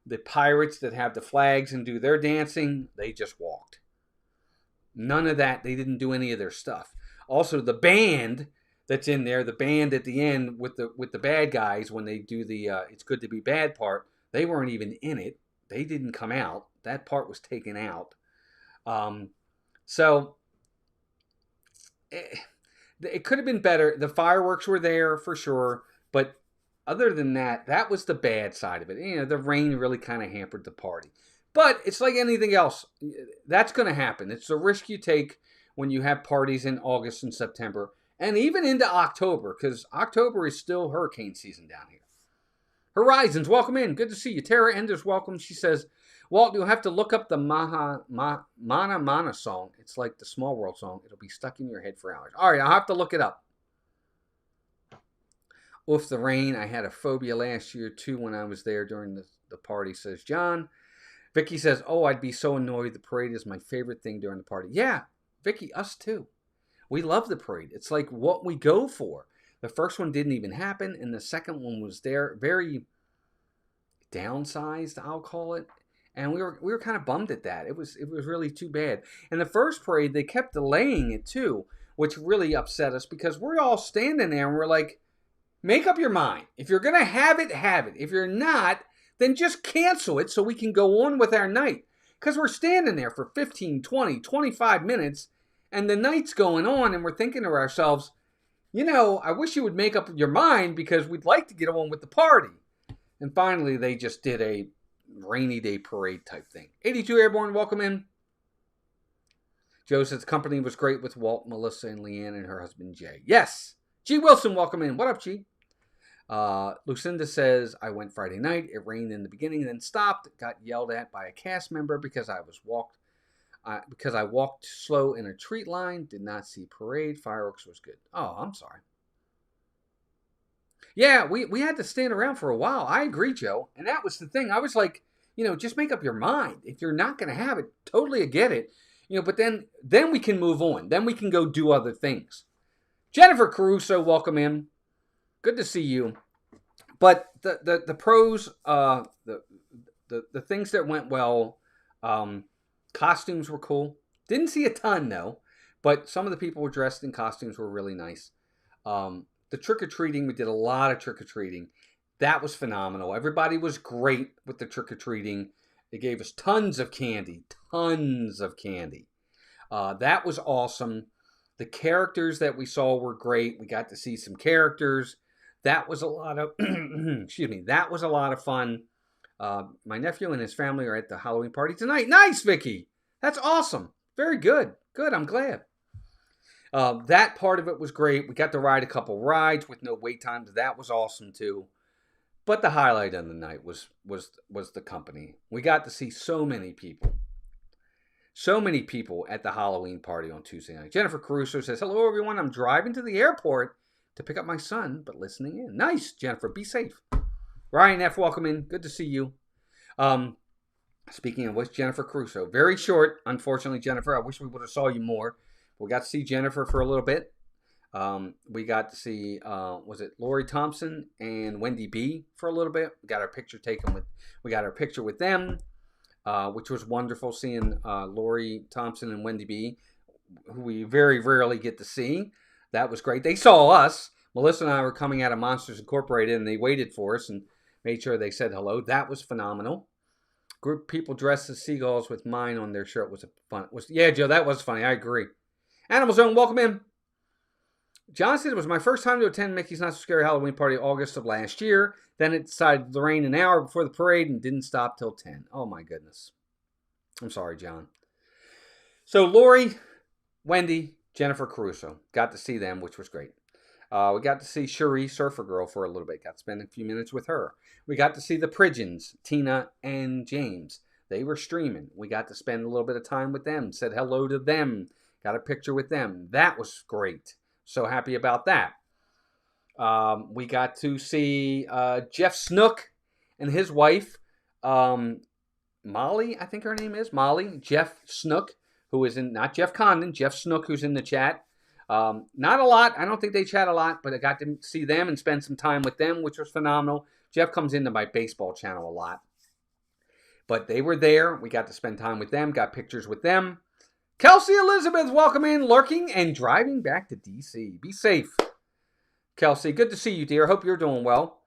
The pirates that have the flags and do their dancing, they just walked. None of that, they didn't do any of their stuff. Also, the band that's in there, the band at the end with the bad guys when they do the It's Good to Be Bad part, they weren't even in it. They didn't come out. That part was taken out. So it could have been better. The fireworks were there for sure, but other than that, that was the bad side of it. You know, the rain really kind of hampered the party. But it's like anything else. That's going to happen. It's the risk you take when you have parties in August and September, and even into October, because October is still hurricane season down here. Horizons, welcome in. Good to see you. Tara Enders, welcome. She says, Walt, you'll have to look up the Mana Mana song. It's like the Small World song. It'll be stuck in your head for hours. All right, I'll have to look it up. Oof, the rain. I had a phobia last year, too, when I was there during the party, says John. Vicky says, oh, I'd be so annoyed. The parade is my favorite thing during the party. Yeah, Vicky, us too. We love the parade. It's like what we go for. The first one didn't even happen, and the second one was there, very downsized, I'll call it. And we were kind of bummed at that. It was really too bad. And the first parade, they kept delaying it too, which really upset us because we're all standing there and we're like, make up your mind. If you're going to have it, have it. If you're not, then just cancel it so we can go on with our night. Because we're standing there for 15, 20, 25 minutes, and the night's going on, and we're thinking to ourselves, you know, I wish you would make up your mind because we'd like to get on with the party. And finally, they just did a rainy day parade type thing. 82 Airborne, welcome in. Joe says company was great with Walt, Melissa, and Leanne and her husband Jay. Yes. G. Wilson, welcome in. What up, G? Lucinda says, I went Friday night. It rained in the beginning, then stopped. Got yelled at by a cast member because I walked slow in a treat line. Did not see parade. Fireworks was good. Oh, I'm sorry. Yeah, we had to stand around for a while. I agree, Joe. And that was the thing. I was like, you know, just make up your mind. If you're not going to have it, totally get it. You know, but then we can move on. Then we can go do other things. Jennifer Caruso, welcome in. Good to see you. But the pros, the things that went well, costumes were cool. Didn't see a ton though, but some of the people were dressed in costumes were really nice. The trick-or-treating, we did a lot of trick-or-treating. That was phenomenal. Everybody was great with the trick-or-treating. They gave us tons of candy. Tons of candy. That was awesome. The characters that we saw were great. We got to see some characters. That was a lot of, excuse me, that was a lot of fun. My nephew and his family are at the Halloween party tonight. Nice, Vicky. That's awesome. Very good. Good, I'm glad. That part of it was great. We got to ride a couple rides with no wait times. That was awesome too. But the highlight of the night was the company. We got to see so many people. So many people at the Halloween party on Tuesday night. Jennifer Caruso says, hello, everyone. I'm driving to the airport to pick up my son, but listening in. Nice, Jennifer. Be safe. Ryan F., welcome in. Good to see you. Speaking of which, Jennifer Caruso. Very short, unfortunately, Jennifer. I wish we would have saw you more. We got to see Jennifer for a little bit. We got to see, was it Lori Thompson and Wendy B for a little bit. We got our picture with them. Which was wonderful seeing Lori Thompson and Wendy B, who we very rarely get to see. That was great. They saw us. Melissa and I were coming out of Monsters Incorporated, and they waited for us and made sure they said hello. That was phenomenal. Group of people dressed as seagulls with mine on their shirt was fun. Yeah, Joe, that was funny. I agree. Animal Zone, welcome in. John said it was my first time to attend Mickey's Not So Scary Halloween Party August of last year. Then it decided to rain an hour before the parade and didn't stop till 10. Oh, my goodness. I'm sorry, John. So, Lori, Wendy, Jennifer Caruso. Got to see them, which was great. We got to see Cherie, Surfer Girl, for a little bit. Got to spend a few minutes with her. We got to see the Pridgeons, Tina and James. They were streaming. We got to spend a little bit of time with them. Said hello to them. Got a picture with them. That was great. So happy about that. We got to see Jeff Snook and his wife, Molly, I think her name is. Molly, Jeff Snook, who is in, not Jeff Condon, Jeff Snook, who's in the chat. Not a lot. I don't think they chat a lot, but I got to see them and spend some time with them, which was phenomenal. Jeff comes into my baseball channel a lot. But they were there. We got to spend time with them, got pictures with them. Kelsey Elizabeth, welcome in, lurking and driving back to D.C. Be safe. Kelsey, good to see you, dear. Hope you're doing well.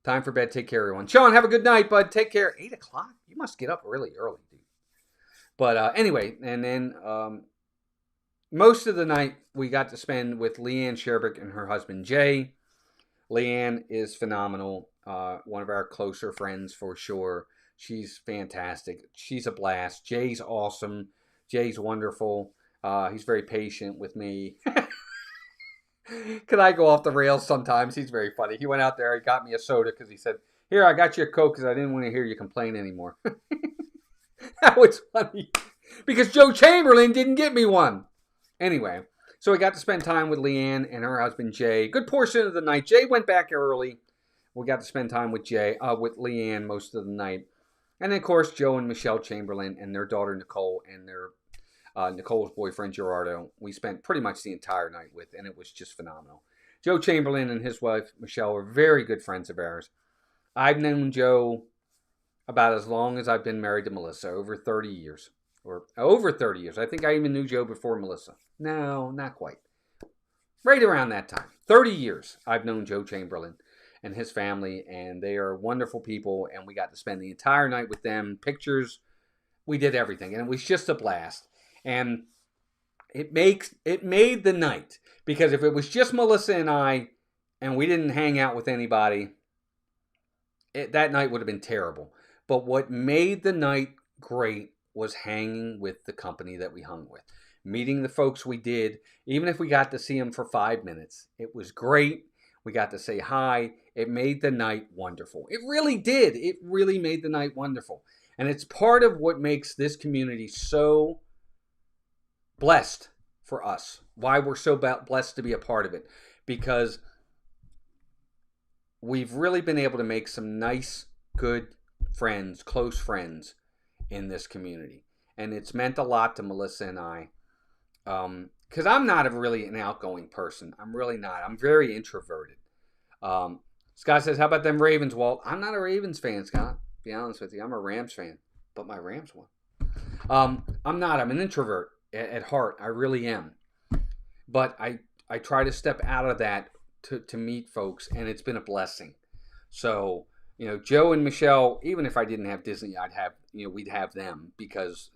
Time for bed. Take care, everyone. Sean, have a good night, bud. Take care. 8 o'clock? You must get up really early, dude. But anyway, and then most of the night we got to spend with Leanne Sherbick and her husband, Jay. Leanne is phenomenal. One of our closer friends for sure. She's fantastic. She's a blast. Jay's awesome. Jay's wonderful. He's very patient with me. Because I go off the rails sometimes. He's very funny. He went out there. He got me a soda because he said, here, I got you a Coke because I didn't want to hear you complain anymore. That was funny. Because Joe Chamberlain didn't get me one. Anyway, so we got to spend time with Leanne and her husband, Jay. Good portion of the night. Jay went back early. We got to spend time with with Leanne most of the night. And then, of course, Joe and Michelle Chamberlain and their daughter, Nicole, and their Nicole's boyfriend, Gerardo, we spent pretty much the entire night with, and it was just phenomenal. Joe Chamberlain and his wife, Michelle, are very good friends of ours. I've known Joe about as long as I've been married to Melissa, over 30 years. Or over 30 years. I think I even knew Joe before Melissa. No, not quite. Right around that time. 30 years I've known Joe Chamberlain and his family, and they are wonderful people, and we got to spend the entire night with them. Pictures, we did everything, and it was just a blast. And it made the night, because if it was just Melissa and I, and we didn't hang out with anybody, that night would have been terrible. But what made the night great was hanging with the company that we hung with, meeting the folks we did, even if we got to see them for 5 minutes. It was great. We got to say hi. It made the night wonderful. It really did. It really made the night wonderful. And it's part of what makes this community so blessed for us. Why we're so blessed to be a part of it. Because we've really been able to make some nice, good friends, close friends in this community. And it's meant a lot to Melissa and I. Because I'm not really an outgoing person. I'm really not. I'm very introverted. Scott says, how about them Ravens, Walt? I'm not a Ravens fan, Scott. To be honest with you. I'm a Rams fan. But my Rams won. I'm not. I'm an introvert at heart. I really am. But I try to step out of that to meet folks, and it's been a blessing. So, Joe and Michelle, even if I didn't have Disney, we'd have them because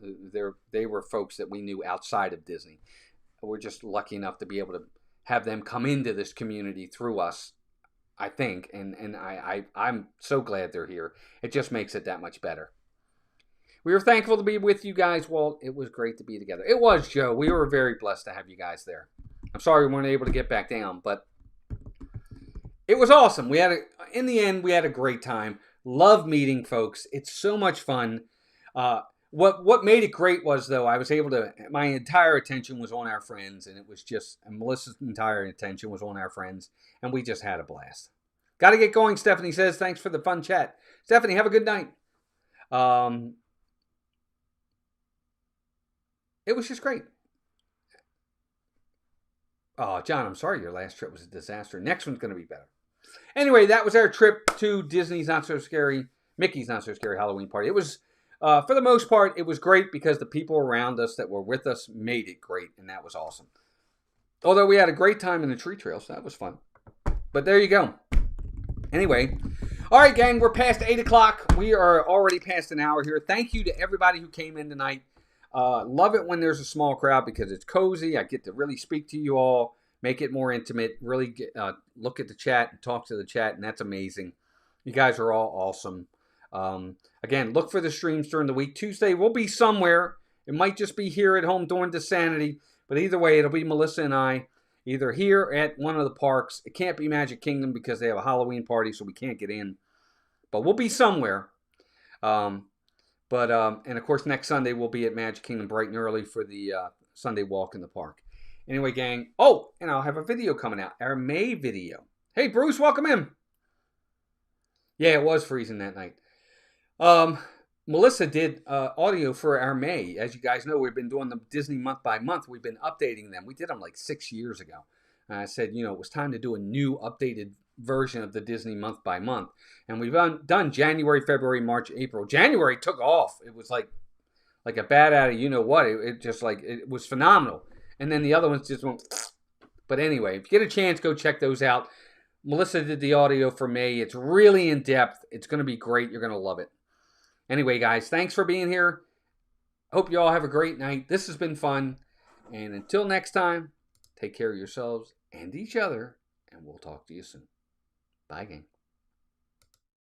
they were folks that we knew outside of Disney. We're just lucky enough to be able to have them come into this community through us, I think, and I'm so glad they're here. It just makes it that much better. We were thankful to be with you guys. Well, it was great to be together. It was, Joe. We were very blessed to have you guys there. I'm sorry we weren't able to get back down, but it was awesome. In the end, we had a great time. Love meeting folks. It's so much fun. What made it great was, though, my entire attention was on our friends, and Melissa's entire attention was on our friends, and we just had a blast. Got to get going, Stephanie says. Thanks for the fun chat. Stephanie, have a good night. It was just great. Oh, John, I'm sorry your last trip was a disaster. Next one's going to be better. Anyway, that was our trip to Mickey's Not So Scary Halloween Party. It was, for the most part, it was great because the people around us that were with us made it great, and that was awesome. Although we had a great time in the tree trail, so that was fun. But there you go. Anyway, all right, gang, we're past 8 o'clock. We are already past an hour here. Thank you to everybody who came in tonight. Love it when there's a small crowd because it's cozy. I get to really speak to you all, make it more intimate, really look at the chat and talk to the chat, and that's amazing. You guys are all awesome. Again, look for the streams during the week. Tuesday, we'll be somewhere. It might just be here at home during Dissanity, but either way, it'll be Melissa and I, either here at one of the parks. It can't be Magic Kingdom because they have a Halloween party, so we can't get in. But we'll be somewhere. And of course, next Sunday we'll be at Magic Kingdom bright and early for the Sunday walk in the park. Anyway, gang. Oh, and I'll have a video coming out. Our May video. Hey, Bruce, welcome in. Yeah, it was freezing that night. Melissa did audio for our May. As you guys know, we've been doing the Disney month by month. We've been updating them. We did them like 6 years ago. And I said, it was time to do a new updated version of the Disney month by month. And we've done January, February, March, April. January took off. It was like a bat out of you-know-what. It was phenomenal. And then the other ones just went. But anyway, if you get a chance, go check those out. Melissa did the audio for May. It's really in-depth. It's going to be great. You're going to love it. Anyway, guys, thanks for being here. Hope you all have a great night. This has been fun. And until next time, take care of yourselves and each other, and we'll talk to you soon. Bye, gang.